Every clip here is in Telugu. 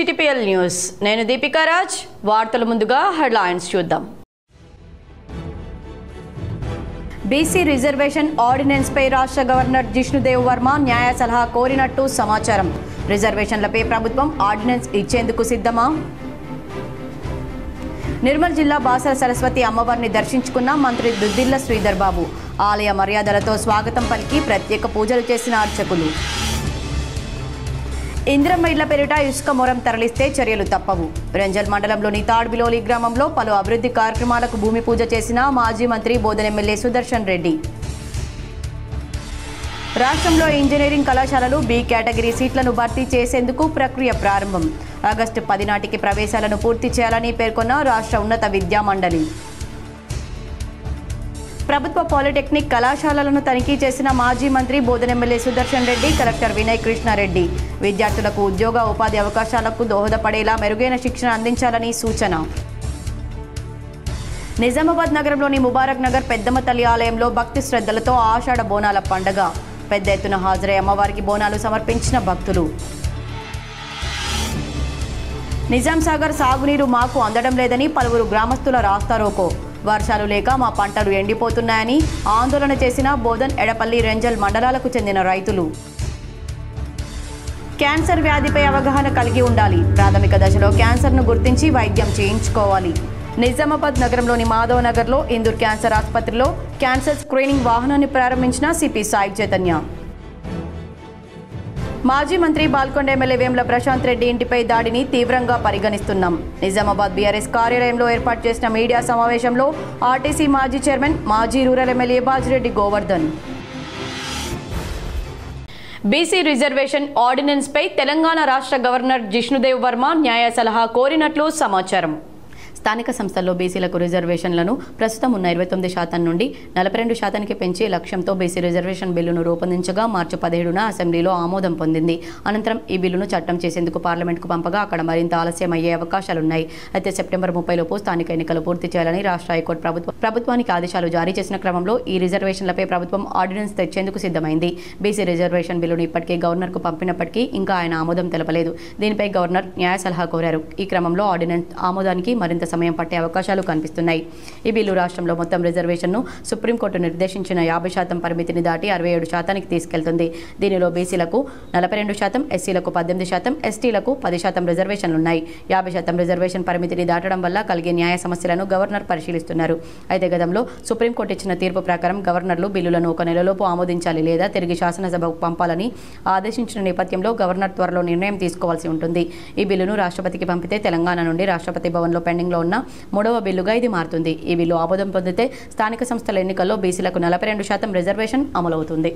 జీటీపీఎల్ న్యూస్ నేను దీపికా రాజ్ వార్తల ముందుగా హెడ్లైన్స్ చూద్దాం బీసీ రిజర్వేషన్ ఆర్డినెన్స్ పై రాష్ట్ర గవర్నర్ జిష్ణుదేవ్ వర్మ న్యాయ సలహా కోరినట్టు సమాచారం రిజర్వేషన్లపై ప్రభుత్వం ఆర్డినెన్స్ ఇచ్చేందుకు సిద్ధమా నిర్మల్ జిల్లా బాసర సరస్వతి అమ్మవారిని దర్శించుకున్న మంత్రి దుద్దిళ్ల శ్రీధర్ బాబు ఆలయ మర్యాదలతో స్వాగతం పలికి ప్రత్యేక పూజలు చేసిన అర్చకులు ఇంద్రమ్మ ఇళ్ల పేరిట ఇసుక మొరం తరలిస్తే చర్యలు తప్పవు రెంజల్ మండలంలోని తాడ్బిలోలి గ్రామంలో పలు అభివృద్ధి కార్యక్రమాలకు భూమి పూజ చేసిన మాజీ మంత్రి బోధన్ ఎమ్మెల్యే సుదర్శన్ రెడ్డి రాష్ట్రంలో ఇంజనీరింగ్ కళాశాలలు బి కేటగిరీ సీట్లను భర్తీ చేసేందుకు ప్రక్రియ ప్రారంభం ఆగస్టు 10 నాటికి ప్రవేశాలను పూర్తి చేయాలని పేర్కొన్న రాష్ట్ర ఉన్నత విద్యా మండలి ప్రభుత్వ పాలిటెక్నిక్ కళాశాలలను తనిఖీ చేసిన మాజీ మంత్రి బోధన్ ఎమ్మెల్యే సుదర్శన్ రెడ్డి కలెక్టర్ వినయ్ కృష్ణారెడ్డి విద్యార్థులకు ఉద్యోగ ఉపాధి అవకాశాలకు దోహదపడేలా మెరుగైన శిక్షణ అందించాలని సూచన నిజామాబాద్ నగరంలోని ముబారక్ నగర్ పెద్దమ్మ తల్లి ఆలయంలో భక్తి శ్రద్ధలతో ఆషాఢ బోనాల పండుగ పెద్ద ఎత్తున హాజరై అమ్మవారికి బోనాలు సమర్పించిన భక్తులు నిజాం సాగర్ సాగునీరు మాకు అందడం లేదని పలువురు గ్రామస్తుల రాస్తారోకో వర్షాలు లేక మా పంటలు ఎండిపోతున్నాయని ఆందోళన చేసిన బోధన్ ఎడపల్లి రెంజల్ మండలాలకు చెందిన రైతులు క్యాన్సర్ వ్యాధిపై అవగాహన కలిగి ఉండాలి ప్రాథమిక దశలో క్యాన్సర్ను గుర్తించి వైద్యం చేయించుకోవాలి నిజామాబాద్ నగరంలోని మాధవ్ నగర్లో ఇందూర్ క్యాన్సర్ ఆసుపత్రిలో క్యాన్సర్ స్క్రీనింగ్ వాహనాన్ని ప్రారంభించిన సిపి సాయి చైతన్య మాజీ మంత్రి బాల్కొండ ఎమ్మెల్యే వేముల ప్రశాంత్ రెడ్డి ఇంటిపై దాడిని తీవ్రంగా పరిగణిస్తున్నాం నిజామాబాద్ బీఆర్ఎస్ కార్యాలయంలో ఏర్పాటు చేసిన మీడియా సమావేశంలో ఆర్టీసీ మాజీ చైర్మన్ మాజీ rural MLA Bajireddy Govardhan BC reservation ordinance పై తెలంగాణ రాష్ట్ర గవర్నర్ జిష్ణుదేవ్ వర్మ న్యాయ సలహా కోరినట్లు సమాచారం స్థానిక సంస్థల్లో బీసీలకు రిజర్వేషన్లను ప్రస్తుతం ఉన్న 29% నుండి 42%కి పెంచే లక్ష్యంతో బీసీ రిజర్వేషన్ బిల్లును రూపొందించగా మార్చి 17న అసెంబ్లీలో ఆమోదం పొందింది అనంతరం ఈ బిల్లును చట్టం చేసేందుకు పార్లమెంట్కు పంపగా అక్కడ మరింత ఆలస్యం అయ్యే అవకాశాలున్నాయి అయితే సెప్టెంబర్ 30లోపు స్థానిక ఎన్నికలు పూర్తి చేయాలని రాష్ట్ర హైకోర్టు ప్రభుత్వానికి ఆదేశాలు జారీ చేసిన క్రమంలో ఈ రిజర్వేషన్లపై ప్రభుత్వం ఆర్డినెన్స్ తెచ్చేందుకు సిద్ధమైంది బీసీ రిజర్వేషన్ బిల్లును ఇప్పటికే గవర్నర్కు పంపినప్పటికీ ఇంకా ఆయన ఆమోదం తెలపలేదు దీనిపై గవర్నర్ న్యాయ సలహా కోరారు ఈ క్రమంలో ఆర్డినెన్స్ ఆమోదానికి మరింత సమయం పట్టే అవకాశాలు కనిపిస్తున్నాయి ఈ బిల్లు రాష్ట్రంలో మొత్తం రిజర్వేషన్ను సుప్రీంకోర్టు నిర్దేశించిన 50% పరిమితిని దాటి 67%కి తీసుకెళ్తుంది దీనిలో బీసీలకు 42%, ఎస్సీలకు 18%, ఎస్టీలకు 10% రిజర్వేషన్లున్నాయి 50% రిజర్వేషన్ పరిమితిని దాటడం వల్ల కలిగే న్యాయ సమస్యలను గవర్నర్ పరిశీలిస్తున్నారు అయితే గతంలో సుప్రీంకోర్టు ఇచ్చిన తీర్పు ప్రకారం గవర్నర్లు బిల్లులను 1 నెలలోపు ఆమోదించాలి లేదా తిరిగి శాసనసభకు పంపాలని ఆదేశించిన నేపథ్యంలో గవర్నర్ త్వరలో నిర్ణయం తీసుకోవాల్సి ఉంటుంది ఈ బిల్లును రాష్ట్రపతికి పంపితే తెలంగాణ నుండి రాష్ట్రపతి భవన్లో పెండింగ్లో ఉన్న 3వ బిల్లుగా ఇది మారుతుంది ఈ బిల్లు ఆమోదం పొందితే స్థానిక సంస్థల ఎన్నికల్లో బీసీలకు 42% రిజర్వేషన్ అమలవుతుంది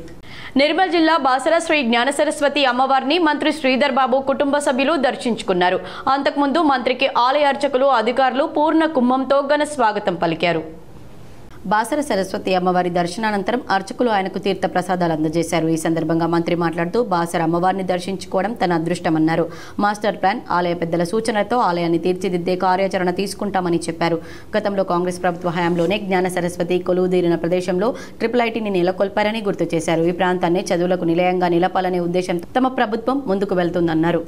నిర్మల్ జిల్లా బాసర శ్రీ జ్ఞాన సరస్వతి అమ్మవారిని మంత్రి శ్రీధర్ బాబు కుటుంబ సభ్యులు దర్శించుకున్నారు అంతకుముందు మంత్రికి ఆలయ అర్చకులు అధికారులు పూర్ణ కుంభంతో ఘన స్వాగతం పలికారు బాసర సరస్వతి అమ్మవారి దర్శనానంతరం అర్చకులు ఆయనకు తీర్థ ప్రసాదాలు అందజేశారు ఈ సందర్భంగా మంత్రి మాట్లాడుతూ బాసర అమ్మవారిని దర్శించుకోవడం తన అదృష్టమన్నారు మాస్టర్ ప్లాన్ ఆలయ పెద్దల సూచనలతో ఆలయాన్ని తీర్చిదిద్దే కార్యాచరణ తీసుకుంటామని చెప్పారు గతంలో కాంగ్రెస్ ప్రభుత్వ హయాంలోనే జ్ఞాన సరస్వతి కొలువుదీరిన ప్రదేశంలో ఐఐటిని నెలకొల్పారని గుర్తు చేశారు ఈ ప్రాంతాన్ని చదువులకు నిలయంగా నిలపాలనే ఉద్దేశంతో తమ ప్రభుత్వం ముందుకు వెళ్తుందన్నారు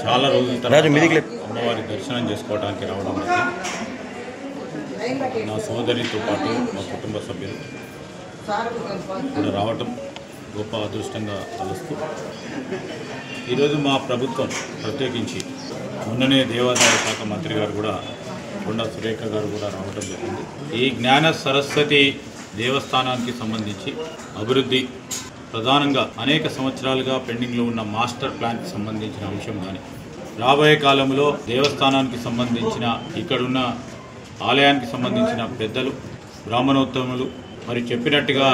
చాలా రోజుల తర్వాత అమ్మవారి దర్శనం చేసుకోవడానికి రావడం నా సోదరితో పాటు మా కుటుంబ సభ్యులు కూడా రావటం గొప్ప అదృష్టంగా తలుస్తూ ఈరోజు మా ప్రభుత్వం ప్రత్యేకించి మొన్ననే దేవాదాయ శాఖ మంత్రి గారు కూడా కొండా సురేఖ గారు కూడా రావటం జరిగింది ఈ జ్ఞాన సరస్వతి దేవస్థానానికి సంబంధించి అభివృద్ధి ప్రధానంగా అనేక సంవత్సరాలుగా పెండింగ్లో ఉన్న మాస్టర్ ప్లాన్కి సంబంధించిన అంశం కానీ రాబోయే కాలంలో దేవస్థానానికి సంబంధించిన ఇక్కడున్న ఆలయానికి సంబంధించిన పెద్దలు బ్రాహ్మణోత్తములు మరి చెప్పినట్టుగా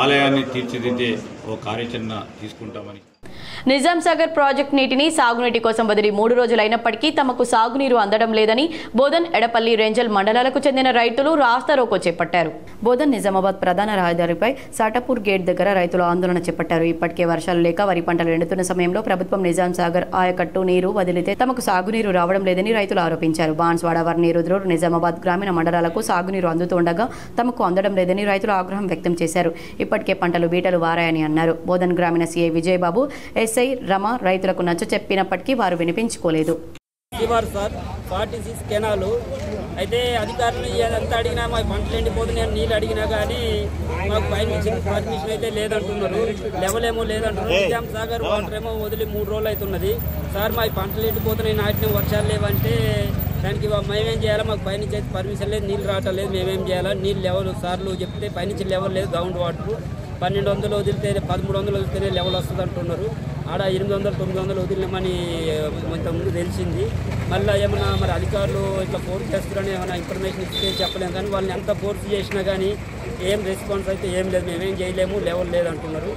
ఆలయాన్ని తీర్చిదిద్దే ఓ కార్యాచరణ తీసుకుంటామని నిజాం సాగర్ ప్రాజెక్టు నీటిని సాగునీటి కోసం వదిలి 3 రోజులైనప్పటికీ తమకు సాగునీరు అందడం లేదని బోధన్ ఎడపల్లి రెంజల్ మండలాలకు చెందిన రైతులు రాస్తారోకో చేపట్టారు బోధన్ నిజామాబాద్ ప్రధాన రహదారిపై సాటాపూర్ గేట్ దగ్గర రైతులు ఆందోళన చేపట్టారు ఇప్పటికే వర్షాలు లేక వరి పంటలు ఎండుతున్న సమయంలో ప్రభుత్వం నిజాం సాగర్ ఆయకట్టు నీరు వదిలితే తమకు సాగునీరు రావడం లేదని రైతులు ఆరోపించారు బాన్స్వాడ వర్ని రుద్రూర్ నిజామాబాద్ గ్రామీణ మండలాలకు సాగునీరు అందుతుండగా తమకు అందడం లేదని రైతులు ఆగ్రహం వ్యక్తం చేశారు ఇప్పటికే పంటలు బీటలు వారాయని అన్నారు బోధన్ గ్రామీణ సీఐ విజయబాబు ఎస్ఐ రమ రైతులకు నచ్చచెప్పినప్పటికీ వారు వినిపించుకోలేదు శివారు సార్ 46 కెనాలు అయితే అధికారులు ఎంత అడిగినా మా పంటలు ఎండిపోతున్నాయి నీళ్ళు అడిగినా కానీ మాకు పైన పర్మిషన్ అయితే లేదంటున్నారు, లెవెల్ ఏమో లేదంటున్నారు. నిజాం సాగర్ వాటర్ ఏమో వదిలి 3 రోజులు అవుతున్నది. సార్ మా పంటలు ఎండిపోతున్నాయి, నాటిన వర్షాలు లేవంటే దానికి మేమేం చేయాలా? మాకు పైనుంచి అయితే పర్మిషన్ లేదు, నీళ్ళు రావటం లేదు, మేమేం చేయాలా? నీళ్ళు లెవెల్ సార్లు చెప్తే పైనుంచి లెవెల్ లేదు, గ్రౌండ్ వాటర్ 1200 వదిలితే 1300 వదిలితేనే లెవెల్ వస్తుంది అంటున్నారు. ఆడ 800 900 వదిలినామని ఇంతకుముందు తెలిసింది. మళ్ళీ ఏమన్నా మరి అధికారులు ఇట్లా ఫోర్స్ చేస్తారని ఏమైనా ఇన్ఫర్మేషన్ ఇస్తే చెప్పలేము, కానీ వాళ్ళని ఎంత ఫోర్స్ చేసినా కానీ ఏం రెస్పాన్స్ అయితే ఏం లేదు, మేమేం చేయలేము, లెవెల్ లేదంటున్నారు.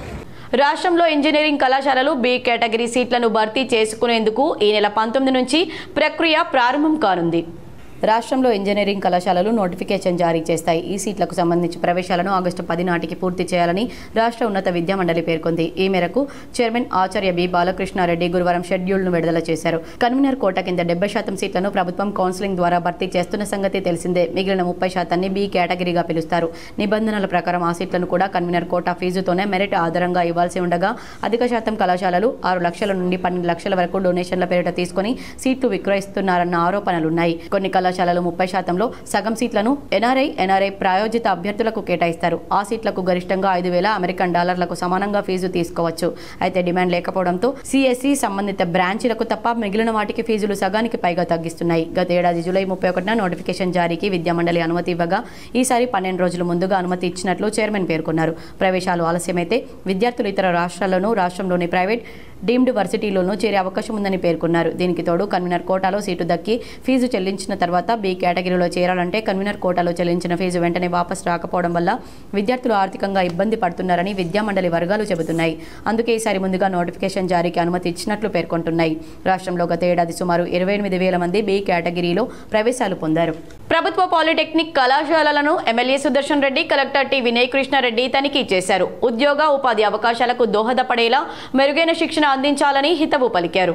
రాష్ట్రంలో ఇంజనీరింగ్ కళాశాలలు బి కేటగిరీ సీట్లను భర్తీ చేసుకునేందుకు ఈ నెల 19 నుంచి ప్రక్రియ ప్రారంభం కానుంది. రాష్ట్రంలో ఇంజనీరింగ్ కళాశాలలు నోటిఫికేషన్ జారీ చేస్తాయి. ఈ సీట్లకు సంబంధించి ప్రవేశాలను ఆగస్టు 10 నాటికి పూర్తి చేయాలని రాష్ట్ర ఉన్నత విద్యా మండలి పేర్కొంది. ఈ మేరకు చైర్మన్ ఆచార్య బి బాలకృష్ణారెడ్డి గురువారం షెడ్యూల్ను విడుదల చేశారు. కన్వీనర్ కోటా కింద 70% సీట్లను ప్రభుత్వం కౌన్సిలింగ్ ద్వారా భర్తీ చేస్తున్న సంగతి తెలిసిందే. మిగిలిన 30% బి కేటగిరీగా పిలుస్తారు. నిబంధనల ప్రకారం ఆ సీట్లను కూడా కన్వీనర్ కోటా ఫీజుతోనే మెరిట్ ఆధారంగా ఇవ్వాల్సి ఉండగా అధిక శాతం కళాశాలలు 6 లక్షల నుండి 12 లక్షల వరకు డొనేషన్ల పేరిట తీసుకుని సీట్లు విక్రయిస్తున్నారన్న ఆరోపణలున్నాయి. కొన్ని కళాశాలలు 30%లో సగం సీట్లను ఎన్ఆర్ఐ ప్రాయోజిత అభ్యర్థులకు కేటాయిస్తారు. ఆ సీట్లకు గరిష్టంగా 5,000 అమెరికన్ డాలర్లకు సమానంగా ఫీజు తీసుకోవచ్చు. అయితే డిమాండ్ లేకపోవడంతో సిఎస్సి సంబంధిత బ్రాంచీలకు తప్ప మిగిలిన వాటికి ఫీజులు సగానికి పైగా తగ్గిస్తున్నాయి. గత ఏడాది జూలై 31న నోటిఫికేషన్ జారీకి విద్యామండలి అనుమతి ఇవ్వగా ఈసారి 12 రోజుల ముందుగా అనుమతి ఇచ్చినట్లు చైర్మన్ పేర్కొన్నారు. ప్రవేశాలు ఆలస్యమైతే విద్యార్థులు ఇతర రాష్ట్రాల్లోనూ రాష్ట్రంలోని ప్రైవేట్ డీమ్డ్ వర్సిటీలోనూ చేరే అవకాశం ఉందని పేర్కొన్నారు. దీనికి తోడు కన్వీనర్ కోటాలో సీటు దక్కి ఫీజు చెల్లించిన తర్వాత బి కేటగిరీలో చేరాలంటే కన్వీనర్ కోటాలో చెల్లించిన ఫీజు వెంటనే వాపసు రాకపోవడం వల్ల విద్యార్థులు ఆర్థికంగా ఇబ్బంది పడుతున్నారని విద్యామండలి వర్గాలు చెబుతున్నాయి. అందుకే ఈసారి ముందుగా నోటిఫికేషన్ జారీకి అనుమతి ఇచ్చినట్లు పేర్కొంటున్నాయి. రాష్ట్రంలో గత ఏడాది సుమారు 28,000 మంది బి కేటగిరీలో ప్రవేశాలు పొందారు. ప్రభుత్వ పాలిటెక్నిక్ కళాశాలలను MLA Sudarshan Reddy, collector T Vinay Krishnareddy తనిఖీ చేశారు. ఉద్యోగ ఉపాధి అవకాశాలకు దోహదపడేలా మెరుగైన శిక్షణ అందించాలని హితవు పలికారు.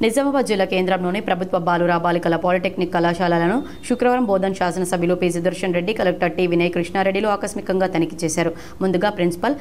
నిజామాబాద్ జిల్లా కేంద్రంలోని ప్రభుత్వ బాలుర బాలికల పాలిటెక్నిక్ కళాశాలలను శుక్రవారం బోధన్ శాసనసభ్యులు P Sudarshan Reddy, collector T Vinay కృష్ణారెడ్డిలు ఆకస్మికంగా తనిఖీ చేశారు. ముందుగా ప్రిన్సిపల్,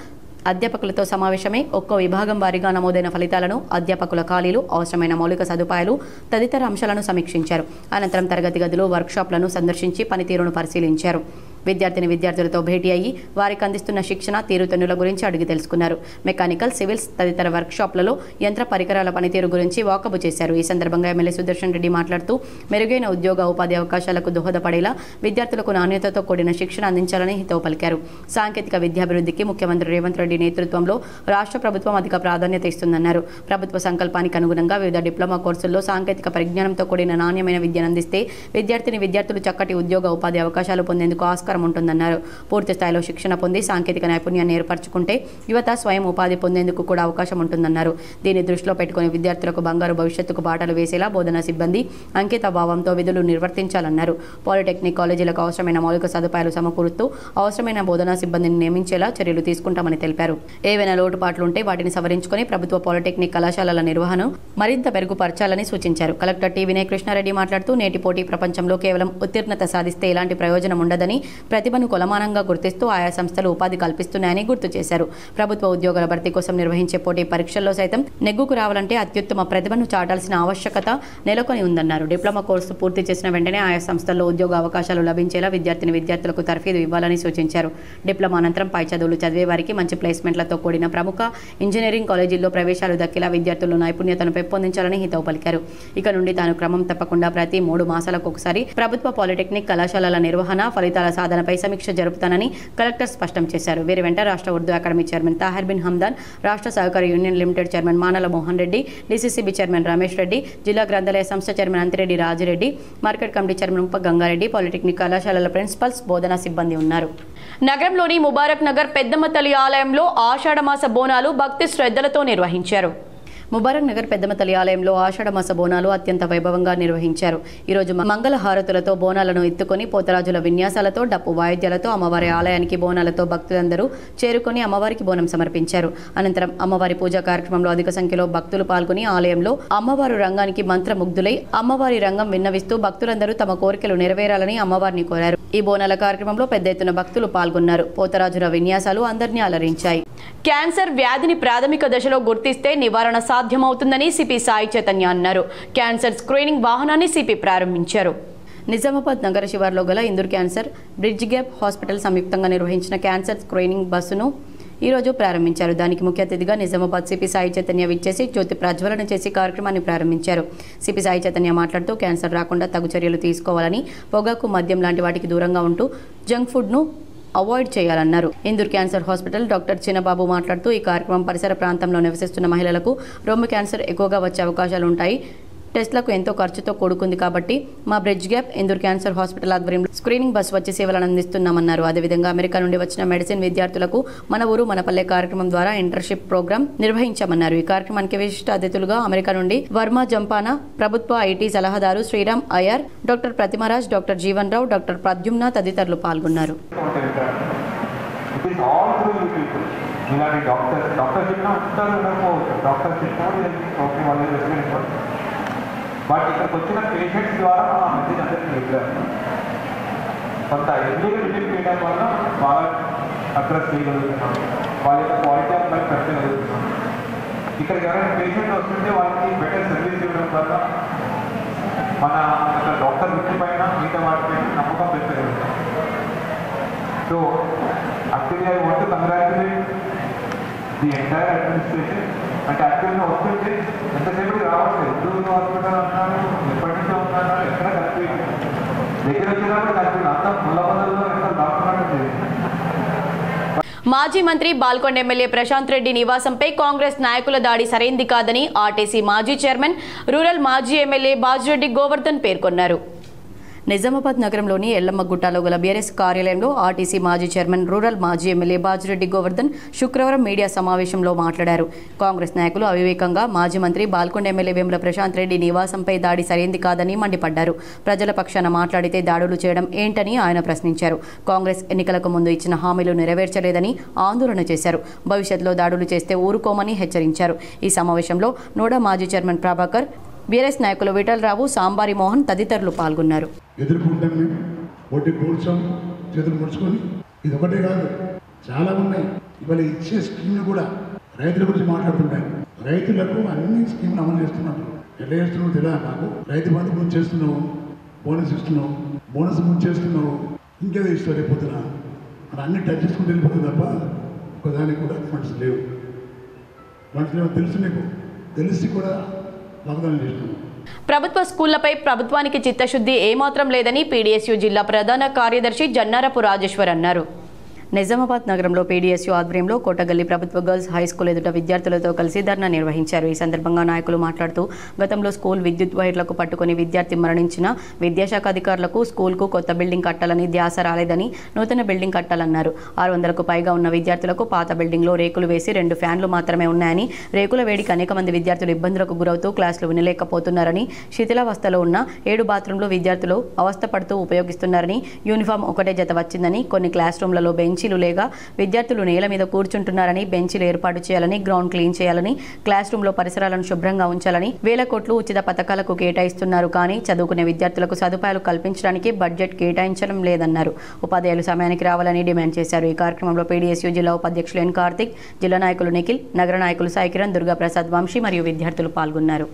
అధ్యాపకులతో సమావేశమై ఒక్కో విభాగం వారీగా నమోదైన ఫలితాలను, అధ్యాపకుల ఖాళీలు, అవసరమైన మౌలిక సదుపాయాలు తదితర అంశాలను సమీక్షించారు. అనంతరం తరగతి గదులు, వర్క్షాప్లను సందర్శించి పనితీరును పరిశీలించారు. విద్యార్థులతో భేటీ అయ్యి వారికి అందిస్తున్న శిక్షణ, తీరుతెన్నుల గురించి అడిగి తెలుసుకున్నారు. మెకానికల్, సివిల్స్ తదితర వర్క్షాప్లలో యంత్ర పరికరాల పనితీరు గురించి వాకబు చేశారు. ఈ సందర్భంగా ఎమ్మెల్యే సుదర్శన్ రెడ్డి మాట్లాడుతూ మెరుగైన ఉద్యోగ ఉపాధి అవకాశాలకు దోహదపడేలా విద్యార్థులకు నాణ్యతతో కూడిన శిక్షణ అందించాలని హితవు పలికారు. సాంకేతిక విద్యాభివృద్ధికి ముఖ్యమంత్రి రేవంత్ రెడ్డి నేతృత్వంలో రాష్ట్ర ప్రభుత్వం అధిక ప్రాధాన్యత ఇస్తుందన్నారు. ప్రభుత్వ సంకల్పానికి అనుగుణంగా వివిధ డిప్లొమా కోర్సుల్లో సాంకేతిక పరిజ్ఞానంతో కూడిన నాణ్యమైన విద్యను అందిస్తే విద్యార్థులు చక్కటి ఉద్యోగ ఉపాధి అవకాశాలు పొందేందుకు ఆస్కారం ఉంటుందన్నారు. పూర్తి స్థాయిలో శిక్షణ పొంది సాంకేతిక నైపుణ్యాన్ని ఏర్పరచుకుంటే యువత స్వయం ఉపాధి పొందేందుకు కూడా అవకాశం ఉంటుందన్నారు. దీన్ని దృష్టిలో పెట్టుకుని విద్యార్థులకు బంగారు భవిష్యత్తుకు బాటలు వేసేలా బోధనా సిబ్బంది అంకిత భావంతో విధులు నిర్వర్తించాలన్నారు. పాలిటెక్నిక్ కాలేజీలకు అవసరమైన మౌలిక సదుపాయాలు సమకూరుస్తూ అవసరమైన బోధనా సిబ్బందిని నియమించేలా చర్యలు తీసుకుంటామని తెలిపారు. ఏవైనా లోటుపాట్లుంటే వాటిని సవరించుకుని ప్రభుత్వ పాలిటెక్నిక్ కళాశాలల నిర్వహణను మరింత మెరుగుపరచాలని సూచించారు. కలెక్టర్ టి వినయ్ కృష్ణారెడ్డి మాట్లాడుతూ నేటి పోటీ ప్రపంచంలో కేవలం ఉత్తీర్ణత సాధిస్తే ఎలాంటి ప్రయోజనం ఉండదని, ప్రతిభను కొలమానంగా గుర్తిస్తూ ఆయా సంస్థలు ఉపాధి కల్పిస్తున్నాయని గుర్తు చేశారు. ప్రభుత్వ ఉద్యోగాల భర్తీ కోసం నిర్వహించే పోటీ పరీక్షల్లో సైతం నెగ్గుకు రావాలంటే అత్యుత్తమ ప్రతిభను చాటాల్సిన ఆవశ్యకత నెలకొని ఉందన్నారు. డిప్లొమా కోర్సు పూర్తి చేసిన వెంటనే ఆయా సంస్థల్లో ఉద్యోగ అవకాశాలు లభించేలా విద్యార్థులకు తర్ఫీదు ఇవ్వాలని సూచించారు. డిప్లొమా అనంతరం పై చదువులు చదివే వారికి మంచి ప్లేస్మెంట్లతో కూడిన ప్రముఖ ఇంజనీరింగ్ కాలేజీల్లో ప్రవేశాలు దక్కేలా విద్యార్థుల్లో నైపుణ్యతను పెంపొందించాలని హితవు పలికారు. ఇక నుండి తాను క్రమం తప్పకుండా ప్రతి 3 మాసాలకు ఒకసారి ప్రభుత్వ పాలిటెక్నిక్ కళాశాలల నిర్వహణ, ఫలితాల సాధనపై సమీక్ష జరుపుతానని కలెక్టర్ స్పష్టం చేశారు. వీరి వెంట రాష్ట్ర ఉర్దూ అకాడమీ చైర్మన్ తాహిర్ బిన్ హమ్దాన్, రాష్ట్ర సహకార union limited chairman Manala Mohan Reddy, DCCB chairman Ramesh Reddy, జిల్లా గ్రంథాలయ సంస్థ chairman Anthireddy Rajireddy, market committee chairman ఉప గంగారెడ్డి, పాలిటెక్నిక్ కళాశాలల ప్రిన్సిపల్స్, బోధనా సిబ్బంది ఉన్నారు. నగరంలోని ముబారక్ నగర్ పెద్దమ్మ తల్లి ఆలయంలో ఆషాఢమాస బోనాలు భక్తి శ్రద్ధలతో నిర్వహించారు. ముబారక్ నగర్ పెద్దమ్మ తల్లి ఆలయంలో ఆషాఢమాస బోనాలు అత్యంత వైభవంగా నిర్వహించారు. ఈరోజు మంగళ హారతులతో బోనాలను ఎత్తుకొని పోతరాజుల విన్యాసాలతో, డప్పు వాయిద్యాలతో అమ్మవారి ఆలయానికి బోనాలతో భక్తులందరూ చేరుకొని అమ్మవారికి బోనం సమర్పించారు. అనంతరం అమ్మవారి పూజా కార్యక్రమంలో అధిక సంఖ్యలో భక్తులు పాల్గొని ఆలయంలో అమ్మవారు రంగానికి మంత్రముగ్ధులై అమ్మవారి రంగం విన్నవిస్తూ భక్తులందరూ తమ కోరికలు నెరవేరాలని అమ్మవారిని కోరారు. ఈ బోనాల కార్యక్రమంలో పెద్ద ఎత్తున భక్తులు పాల్గొన్నారు. పోతరాజుల విన్యాసాలు అందరినీ అలరించాయి. క్యాన్సర్ వ్యాధిని ప్రాథమిక దశలో గుర్తిస్తే నివారణ సాధ్యమవుతుందని సిపి సాయి చైతన్య అన్నారు. క్యాన్సర్ స్క్రీనింగ్ వాహనాన్ని సిపి ప్రారంభించారు. నిజామాబాద్ నగర శివార్లో గల Indur cancer bridge gap hospital సంయుక్తంగా నిర్వహించిన క్యాన్సర్ స్క్రీనింగ్ బస్సును ఈరోజు ప్రారంభించారు. దానికి ముఖ్య అతిథిగా నిజామాబాద్ సిపి సాయి చైతన్య విచ్చేసి జ్యోతి ప్రజ్వలన చేసి కార్యక్రమాన్ని ప్రారంభించారు. సిపి సాయి చైతన్య మాట్లాడుతూ క్యాన్సర్ రాకుండా తగు చర్యలు తీసుకోవాలని, పొగాకు, మద్యం లాంటి వాటికి దూరంగా ఉంటూ జంక్ ఫుడ్ను అవాయిడ్ చేయాలన్నారు. ఇందూర్ క్యాన్సర్ హాస్పిటల్ డాక్టర్ చిన్నబాబు మాట్లాడుతూ ఈ కార్యక్రమం పరిసర ప్రాంతంలో నివసిస్తున్న మహిళలకు రొమ్ము క్యాన్సర్ ఎక్కువగా వచ్చే అవకాశాలు ఉంటాయి. టెస్ట్లకు ఎంతో ఖర్చుతో కూడుకుంది కాబట్టి మా bridge gap Indur cancer hospital ఆధ్వర్యంలో స్క్రీనింగ్ బస్సు వచ్చి సేవలను అందిస్తున్నామన్నారు. అదేవిధంగా అమెరికా నుండి వచ్చిన మెడిసిన్ విద్యార్థులకు మన ఊరు మన పల్లె కార్యక్రమం ద్వారా ఇంటర్న్షిప్ ప్రోగ్రాం నిర్వహించామన్నారు. ఈ కార్యక్రమానికి విశిష్ట అతిథులుగా అమెరికా నుండి వర్మ జంపానా, ప్రభుత్వ ఐటీ సలహాదారు శ్రీరామ్ అయ్యర్, డాక్టర్ ప్రతిమరాజ్, డాక్టర్ జీవన్ రావు, డాక్టర్ ప్రద్యుమ్న తదితరులు పాల్గొన్నారు. బట్ ఇక్కడికి వచ్చిన పేషెంట్స్ ద్వారా ఆ మెసేజ్ అందరికీ వెళ్ళారు. కొంత ఎర్లీగా విజిట్ చేయడం వల్ల బాగా అడ్రస్ చేయగలుగుతున్నాం, వాళ్ళ యొక్క క్వాలిటీ ఆఫ్ లైఫ్ పెంచగలుగుతున్నాం. ఇక్కడికి ఎవరైనా పేషెంట్ వస్తుంటే వాళ్ళకి బెటర్ సర్వీస్ ఇవ్వడం వల్ల మన అక్కడ డాక్టర్ వృత్తి పైన మిగతా వాటిపైన నమ్మకం పెంచగలుగుతాం. So actually I want to congratulate the entire administration. అంటే యాక్చువల్గా వస్తుంటే ఎంతసేపటికి రావట్లేదు. ఉద్యోగ హాస్పిటల్ అన్నారు, ఎప్పటి నుంచో ఉన్నారు, ఎక్కడ కలిపి దగ్గర వచ్చినప్పుడు కలిపి అంతా ముళ్ళపదల్లో ఎక్కడ దాక్కున్నట్టు. మాజీ మంత్రి బాల్కొండ ఎమ్మెల్యే ప్రశాంత్ రెడ్డి నివాసంపై కాంగ్రెస్ నాయకుల దాడి సరైంది కాదని ఆర్టీసీ మాజీ చైర్మన్, రూరల్ మాజీ ఎమ్మెల్యే బాజిరెడ్డి గోవర్ధన్ పేర్కొన్నారు. నిజామాబాద్ నగరంలోని ఎల్లమ్మగుట్టలో గల బీఆర్ఎస్ కార్యాలయంలో ఆర్టీసీ మాజీ చైర్మన్, రూరల్ మాజీ ఎమ్మెల్యే బాజిరెడ్డి గోవర్ధన్ శుక్రవారం మీడియా సమావేశంలో మాట్లాడారు. కాంగ్రెస్ నాయకులు అవివేకంగా మాజీ మంత్రి బాల్కొండ ఎమ్మెల్యే వేముల ప్రశాంత్ రెడ్డి నివాసంపై దాడి సరైంది కాదని మండిపడ్డారు. ప్రజల పక్షాన మాట్లాడితే దాడులు చేయడం ఏంటని ఆయన ప్రశ్నించారు. కాంగ్రెస్ ఎన్నికలకు ముందు ఇచ్చిన హామీలు నెరవేర్చలేదని ఆందోళన చేశారు. భవిష్యత్తులో దాడులు చేస్తే ఊరుకోమని హెచ్చరించారు. ఈ సమావేశంలో నోడా మాజీ చైర్మన్ ప్రభాకర్, బీఆర్ఎస్ నాయకులు విఠలరావు, సాంబారి మోహన్ తదితరులు పాల్గొన్నారు. ఎదుర్కొంటాం మేము, ఓటి కూర్చోం, చేతులు ముడుచుకొని. ఇది ఒకటే కాదు, చాలా ఉన్నాయి. ఇవాళ ఇచ్చే స్కీమ్లు కూడా రైతుల గురించి మాట్లాడుతుంటాయి. రైతులకు అన్ని స్కీమ్లు అమలు చేస్తున్నారు. ఎట్లా చేస్తున్నావు తెలియదు నాకు. రైతు బంధు ముందు చేస్తున్నావు, బోనస్ ఇస్తున్నావు, బోనస్ ముందు చేస్తున్నావు, ఇంకేదో ఇస్తావు రేపొద్దున అని అన్ని టచ్ చేసుకుంటూ వెళ్ళిపోతుంది తప్ప ఒకదానికి కూడా ఫండ్స్ లేవు. ఫండ్స్ లేవు తెలుసు, నీకు తెలిసి కూడా వాగ్దానం చేస్తున్నావు. ప్రభుత్వ స్కూళ్లపై ప్రభుత్వానికి చిత్తశుద్ధి ఏమాత్రం లేదని పీడీఎస్యూ జిల్లా ప్రధాన కార్యదర్శి జన్నారపు రాజేశ్వర్ అన్నారు. నిజామాబాద్ నగరంలో పీడీఎస్యూ ఆధ్వర్యంలో కోటగల్లి ప్రభుత్వ గర్ల్స్ హై స్కూల్ ఎదుట విద్యార్థులతో కలిసి ధర్నా నిర్వహించారు. ఈ సందర్భంగా నాయకులు మాట్లాడుతూ గతంలో స్కూల్ విద్యుత్ వైర్లకు పట్టుకుని విద్యార్థి మరణించిన విద్యాశాఖ అధికారులకు స్కూల్కు కొత్త బిల్డింగ్ కట్టాలని ధ్యాస రాలేదని నూతన బిల్డింగ్ కట్టాలన్నారు. 600కు పైగా ఉన్న విద్యార్థులకు పాత బిల్డింగ్లో రేకులు వేసి 2 ఫ్యాన్లు మాత్రమే ఉన్నాయని, రేకుల వేడికి అనేక మంది విద్యార్థులు ఇబ్బందులకు గురవుతూ క్లాసులు వినలేకపోతున్నారని, శిథిలావస్థలో ఉన్న 7 బాత్రూంలు విద్యార్థులు అవస్థపడుతూ ఉపయోగిస్తున్నారని, యూనిఫామ్ ఒకటే జత వచ్చిందని, కొన్ని క్లాస్ రూమ్లలో బెంచీలు లేక విద్యార్థులు నేల మీద కూర్చుంటున్నారని, బెంచీలు ఏర్పాటు చేయాలని, గ్రౌండ్ క్లీన్ చేయాలని, క్లాస్ రూమ్లో పరిసరాలను శుభ్రంగా ఉంచాలని, వేల కోట్లు ఉచిత పథకాలకు కేటాయిస్తున్నారు కానీ చదువుకునే విద్యార్థులకు సదుపాయాలు కల్పించడానికి బడ్జెట్ కేటాయించడం లేదన్నారు. ఉపాధ్యాయులు సమయానికి రావాలని డిమాండ్ చేశారు. ఈ కార్యక్రమంలో పీడీఎస్యూ జిల్లా ఉపాధ్యక్షులు ఎన్ కార్తిక్, జిల్లా నాయకులు నిఖిల్, నగర నాయకులు సాయి కిరణ్, దుర్గాప్రసాద్, వంశీ మరియు విద్యార్థులు పాల్గొన్నారు.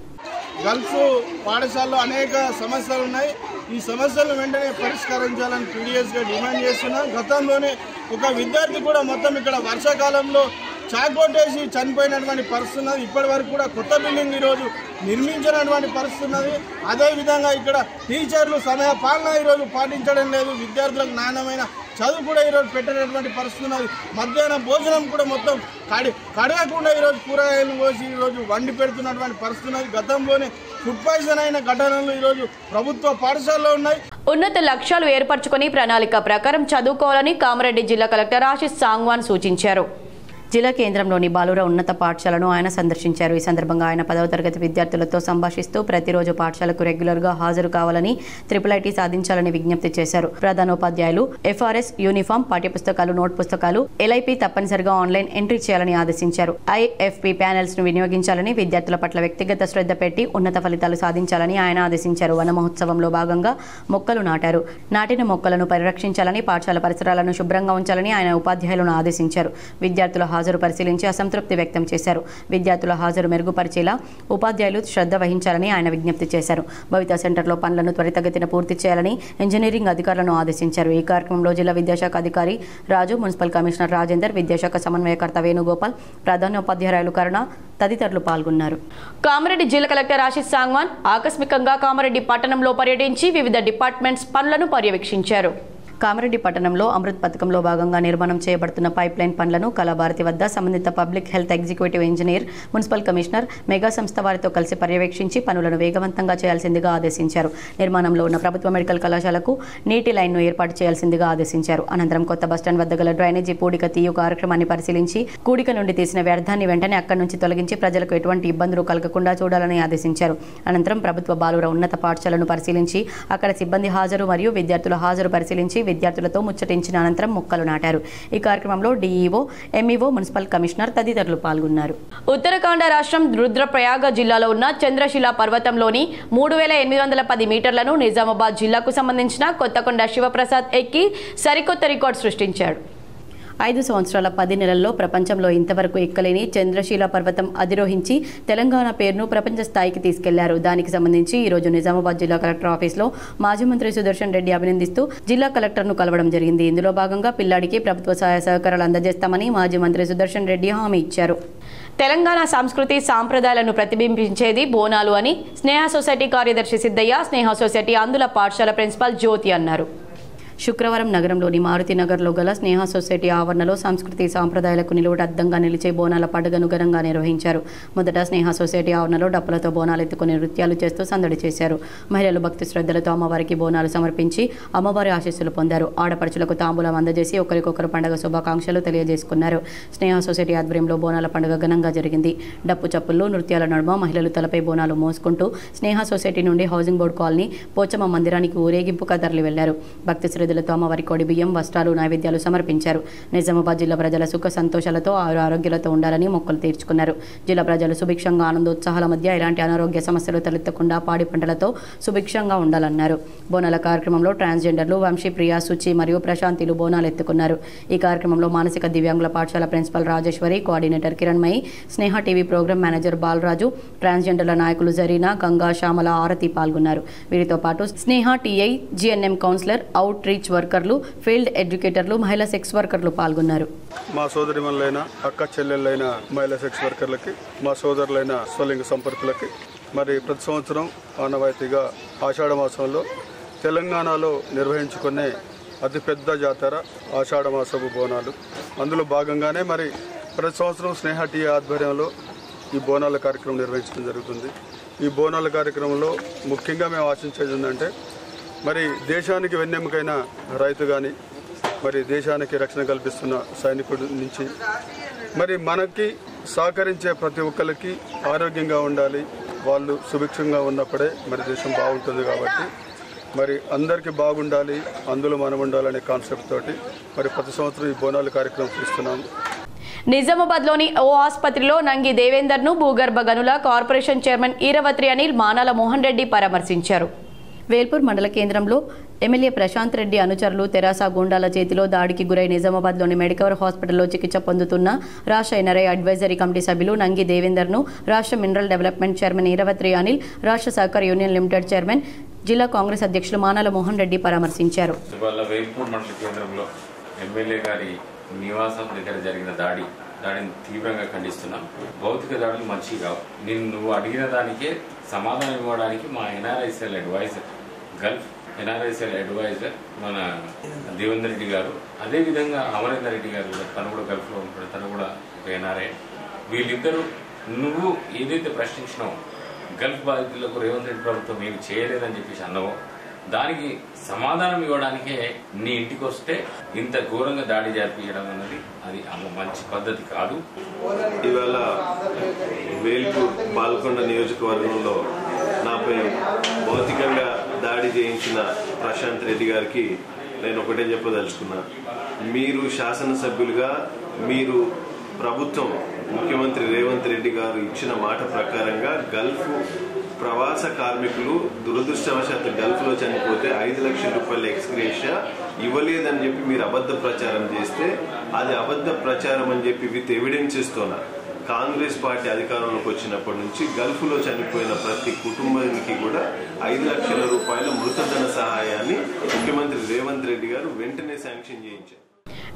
గర్ల్స్ పాఠశాలలో అనేక సమస్యలు ఉన్నాయి. ఈ సమస్యలను వెంటనే పరిష్కరించాలని పీడీఎస్గా డిమాండ్ చేస్తున్నాం. గతంలోనే ఒక విద్యార్థి కూడా మొత్తం ఇక్కడ వర్షాకాలంలో చాకొట్టేసి చనిపోయినటువంటి పరిస్థితి ఉన్నది. ఇప్పటి వరకు కూడా కొత్త బిల్డింగ్ ఈరోజు నిర్మించినటువంటి పరిస్థితి ఉన్నది. అదేవిధంగా ఇక్కడ టీచర్లు సమయ పాలన ఈరోజు పాటించడం లేదు. విద్యార్థులకు నాణ్యమైన చదువు కూడా ఈరోజు పెట్టినటువంటి పరిస్థితి ఉన్నది. మధ్యాహ్నం భోజనం కూడా మొత్తం కడగకుండా ఈరోజు కూరగాయలు కోసి ఈరోజు వండి పెడుతున్నటువంటి పరిస్థితి ఉన్నది. గతంలోనే ఫుడ్ పాయిజన్ అయిన ఘటనలు ఈరోజు ప్రభుత్వ పాఠశాలలో ఉన్నాయి. ఉన్నత లక్ష్యాలు ఏర్పరచుకొని ప్రణాళిక ప్రకారం చదువుకోవాలని కామారెడ్డి జిల్లా కలెక్టర్ ఆశిష్ సాంగ్వాన్ సూచించారు. జిల్లా కేంద్రంలోని బాలుర ఉన్నత పాఠశాలను ఆయన సందర్శించారు. ఈ సందర్భంగా ఆయన 10వ తరగతి విద్యార్థులతో సంభాషిస్తూ ప్రతిరోజు పాఠశాలకు రెగ్యులర్గా హాజరు కావాలని, ట్రిపుల్ సాధించాలని విజ్ఞప్తి చేశారు. ప్రధానోపాధ్యాయులు ఎఫ్ఆర్ఎస్, యూనిఫామ్, పాఠ్యపుస్తకాలు, నోట్ పుస్తకాలు, ఎల్ఐపి తప్పనిసరిగా ఆన్లైన్ ఎంట్రీ చేయాలని ఆదేశించారు. ఐఎఫ్పి ప్యానెల్స్ ను వినియోగించాలని, విద్యార్థుల పట్ల వ్యక్తిగత శ్రద్ధ పెట్టి ఉన్నత ఫలితాలు సాధించాలని ఆయన ఆదేశించారు. వన మహోత్సవంలో భాగంగా మొక్కలు నాటారు. నాటిన మొక్కలను పరిరక్షించాలని, పాఠశాల పరిసరాలను శుభ్రంగా ఉంచాలని ఆయన ఉపాధ్యాయులను ఆదేశించారు. విద్యార్థుల హాజరు పరిశీలించి అసంతృప్తి వ్యక్తం చేశారు. విద్యార్థుల హాజరు మెరుగుపరిచేలా ఉపాధ్యాయులు శ్రద్ధ వహించాలని ఆయన విజ్ఞప్తి చేశారు. భవిత సెంటర్లో పనులను త్వరితగతిన పూర్తి చేయాలని ఇంజనీరింగ్ అధికారులను ఆదేశించారు. ఈ కార్యక్రమంలో జిల్లా విద్యాశాఖ అధికారి రాజు, మున్సిపల్ కమిషనర్ రాజేందర్, విద్యాశాఖ సమన్వయకర్త వేణుగోపాల్, ప్రధానోపాధ్యాయులు కరుణ తదితరులు పాల్గొన్నారు. కామారెడ్డి జిల్లా కలెక్టర్ ఆశిష్ సాంగ్వాన్ ఆకస్మికంగా కామారెడ్డి పట్టణంలో పర్యటించి వివిధ డిపార్ట్మెంట్స్ పనులను పర్యవేక్షించారు. కామారెడ్డి పట్టణంలో అమృత్ పథకంలో భాగంగా నిర్మాణం చేయబడుతున్న పైప్లైన్ పనులను కళాభారతి వద్ద సంబంధిత public health executive engineer, municipal commissioner, mega సంస్థ వారితో కలిసి పర్యవేక్షించి పనులను వేగవంతంగా చేయాల్సిందిగా ఆదేశించారు. నిర్మాణంలో ఉన్న ప్రభుత్వ మెడికల్ కళాశాలకు నీటి లైన్ను ఏర్పాటు చేయాల్సిందిగా ఆదేశించారు. అనంతరం కొత్త బస్టాండ్ వద్ద గల డ్రైనేజీ పూడిక తీయు కార్యక్రమాన్ని పరిశీలించి కూడిక నుండి తీసిన వ్యర్థాన్ని వెంటనే అక్కడి నుంచి తొలగించి ప్రజలకు ఎటువంటి ఇబ్బందులు కలగకుండా చూడాలని ఆదేశించారు. అనంతరం ప్రభుత్వ బాలుర ఉన్నత పాఠశాలను పరిశీలించి అక్కడ సిబ్బంది హాజరు మరియు విద్యార్థుల హాజరు పరిశీలించి విద్యార్థులతో ముచ్చటించిన అనంతరం మొక్కలు నాటారు. ఈ కార్యక్రమంలో డీఈఓ, ఎంఈఓ, మున్సిపల్ కమిషనర్ తదితరులు పాల్గొన్నారు. ఉత్తరాఖండ్ రాష్ట్రం రుద్రప్రయాగ జిల్లాలో ఉన్న చంద్రశిలా పర్వతంలోని 3810 మీటర్లను నిజామాబాద్ జిల్లాకు సంబంధించిన కొత్తకొండ శివప్రసాద్ ఎక్కి సరికొత్త రికార్డు సృష్టించాడు. 5 సంవత్సరాల 10 నెలల్లో ప్రపంచంలో ఇంతవరకు ఎక్కలేని చంద్రశిల పర్వతం అధిరోహించి తెలంగాణ పేరును ప్రపంచ స్థాయికి తీసుకెళ్లారు. దానికి సంబంధించి ఈరోజు నిజామాబాద్ జిల్లా కలెక్టర్ ఆఫీస్లో మాజీ మంత్రి సుదర్శన్ రెడ్డి అభినందిస్తూ జిల్లా కలెక్టర్ను కలవడం జరిగింది. ఇందులో భాగంగా పిల్లాడికి ప్రభుత్వ సహాయ సహకారాలు అందజేస్తామని మాజీ మంత్రి సుదర్శన్ రెడ్డి హామీ ఇచ్చారు. తెలంగాణ సంస్కృతి సాంప్రదాయాలను ప్రతిబింబించేది బోనాలు అని స్నేహ సొసైటీ కార్యదర్శి సిద్ధయ్య, స్నేహ సొసైటీ అందుల పాఠశాల ప్రిన్సిపాల్ జ్యోతి అన్నారు. శుక్రవారం నగరంలోని మారుతినగర్లో గల స్నేహ సొసైటీ ఆవరణలో సంస్కృతి సాంప్రదాయాలకు నిలువటద్దంగా నిలిచే బోనాల పండుగను ఘనంగా నిర్వహించారు. మొదట స్నేహ సొసైటీ ఆవరణలో డప్పులతో బోనాలు ఎత్తుకుని నృత్యాలు చేస్తూ సందడి చేశారు. మహిళలు భక్తి శ్రద్ధలతో అమ్మవారికి బోనాలు సమర్పించి అమ్మవారి ఆశీస్సులు పొందారు. ఆడపడుచులకు తాంబూలం అందజేసి ఒకరికొకరు పండుగ శుభాకాంక్షలు తెలియజేసుకున్నారు. స్నేహ సొసైటీ ఆధ్వర్యంలో బోనాల పండుగ ఘనంగా జరిగింది. డప్పు చప్పుల్లో నృత్యాల నడుమ మహిళలు తలపై బోనాలు మోసుకుంటూ స్నేహ సొసైటీ నుండి హౌసింగ్ బోర్డు కాలనీ పోచమ్మ మందిరానికి ఊరేగింపుగా తరలి వెళ్లారు. భక్తి శ్రద్ధలతో అమ్మవారి కోడి బియ్యం, వస్త్రాలు, నైవేద్యాలు సమర్పించారు. నిజామాబాద్ జిల్లా ప్రజల సుఖ సంతోషాలతో ఆరోగ్యాలతో ఉండాలని మొక్కులు తీర్చుకున్నారు. జిల్లా ప్రజలు సుభిక్షంగా ఆనందోత్సాహాల మధ్య ఎలాంటి అనారోగ్య సమస్యలు తలెత్తకుండా పాడి పంటలతో సుభిక్షంగా ఉండాలన్నారు. బోనాల కార్యక్రమంలో ట్రాన్స్జెండర్లు వంశీప్రియ, సుచి మరియు ప్రశాంతిలు బోనాలు ఎత్తుకున్నారు. ఈ కార్యక్రమంలో మానసిక దివ్యాంగుల పాఠశాల principal Rajeshwari, coordinator Kiranmayi, Sneha TV program manager Balaraju, ట్రాన్స్జెండర్ల నాయకులు జరీనా, గంగా, శ్యామల, ఆరతి పాల్గొన్నారు. వీరితో పాటు Sneha TI, GNM counsellor, outreach వర్కర్లు, ఫీల్డ్ ఎడ్యుకేటర్లు, మహిళా సెక్స్ వర్కర్లు పాల్గొన్నారు. మా సోదరిమణులైన అక్క చెల్లెళ్ళైన మహిళా సెక్స్ వర్కర్లకి, మా సోదరులైన స్వలింగ సంపర్కులకి మరి ప్రతి సంవత్సరం ఆనవాయితీగా ఆషాఢ మాసంలో తెలంగాణలో నిర్వహించుకునే అతిపెద్ద జాతర ఆషాఢ మాసపు బోనాలు. అందులో భాగంగానే మరి ప్రతి సంవత్సరం స్నేహ టీ ఆధ్వర్యంలో ఈ బోనాల కార్యక్రమం నిర్వహించడం జరుగుతుంది. ఈ బోనాల కార్యక్రమంలో ముఖ్యంగా మేము ఆశించేది ఏంటంటే మరి దేశానికి వెన్నెముకైన రైతు కానీ, మరి దేశానికి రక్షణ కల్పిస్తున్న సైనికుడి నుంచి మరి మనకి సహకరించే ప్రతి ఒక్కరికి ఆరోగ్యంగా ఉండాలి, వాళ్ళు సుభిక్షంగా ఉన్నప్పుడే మరి దేశం బాగుంటుంది. కాబట్టి మరి అందరికీ బాగుండాలి, అందులో మనం ఉండాలనే కాన్సెప్ట్ తోటి మరి ప్రతి సంవత్సరం ఈ బోనాల కార్యక్రమం చూస్తున్నాము. నిజామాబాద్లోని ఓ ఆసుపత్రిలో నంగి దేవేందర్ను భూగర్భ గనుల కార్పొరేషన్ చైర్మన్ ఈరవత్రి అనిల్, మానాల మోహన్ రెడ్డి పరామర్శించారు. వేల్పూర్ మండల కేంద్రంలో ఎమ్మెల్యే ప్రశాంత్ రెడ్డి అనుచరులు తెరాస గూండాల చేతిలో దాడికి గురై నిజామాబాద్లోని మెడికవర్ హాస్పిటల్లో చికిత్స పొందుతున్న రాష్ట్ర ఎన్ఆర్ఐ అడ్వైజరీ కమిటీ సభ్యులు నంగి దేవేందర్ను రాష్ట్ర mineral development chairman Eravatri Anil, రాష్ట్ర సహకార యూనియన్ లిమిటెడ్ చైర్మన్, జిల్లా కాంగ్రెస్ అధ్యక్షులు మానాల మోహన్ రెడ్డి పరామర్శించారు. వేల్పూర్ మండల కేంద్రంలో ఎమ్మెల్యే గారి నివాసం దగ్గర జరిగిన దాడిని తీవ్రంగా ఖండిస్తున్నాం. భౌతిక దాడులు మంచివి కావు. నువ్వు అడిగిన దానికే సమాధానం ఇవ్వడానికి మా ఎన్ఆర్ఐసీఎల్ అడ్వైజర్, గల్ఫ్ ఎన్ఆర్ఐసీఎల్ అడ్వైజర్ మన దేవేందర్ రెడ్డి గారు, అదేవిధంగా అమరేందర్ రెడ్డి గారు కూడా, తను కూడా గల్ఫ్లో ఉంటాడు, తను కూడా ఒక ఎన్ఆర్ఐ. వీళ్ళిద్దరూ నువ్వు ఏదైతే ప్రశ్నించినావో గల్ఫ్ బాధితులకు రేవంత్ రెడ్డి ప్రభుత్వం ఏమి చేయలేదని చెప్పేసి అన్నావో దానికి సమాధానం ఇవ్వడానికే నీ ఇంటికి వస్తే ఇంత ఘోరంగా దాడి జరిపించడం అన్నది అది మంచి పద్ధతి కాదు. ఇవాళ వేల్పూర్ పాల్కొండ నియోజకవర్గంలో నాపై భౌతికంగా దాడి చేయించిన ప్రశాంత్ రెడ్డి గారికి నేను ఒకటే చెప్పదలుచుకున్నా. మీరు శాసనసభ్యులుగా మీరు ప్రభుత్వం ముఖ్యమంత్రి రేవంత్ రెడ్డి గారు ఇచ్చిన మాట ప్రకారంగా గల్ఫ్ ప్రవాస కార్మికులు దురదృష్టవశాత్తు గల్ఫ్లో చనిపోతే 5 లక్షల రూపాయల ఎక్స్గ్రేషియా ఇవ్వలేదని చెప్పి మీరు అబద్ధ ప్రచారం చేస్తే అది అబద్ధ ప్రచారం అని చెప్పి విత్ ఎవిడెన్సెస్తోన కాంగ్రెస్ పార్టీ అధికారంలోకి వచ్చినప్పటి నుంచి గల్ఫ్లో చనిపోయిన ప్రతి కుటుంబానికి కూడా 5 లక్షల రూపాయల మృతధన సహాయాన్ని ముఖ్యమంత్రి రేవంత్ రెడ్డి గారు వెంటనే శాంక్షన్ చేయించారు.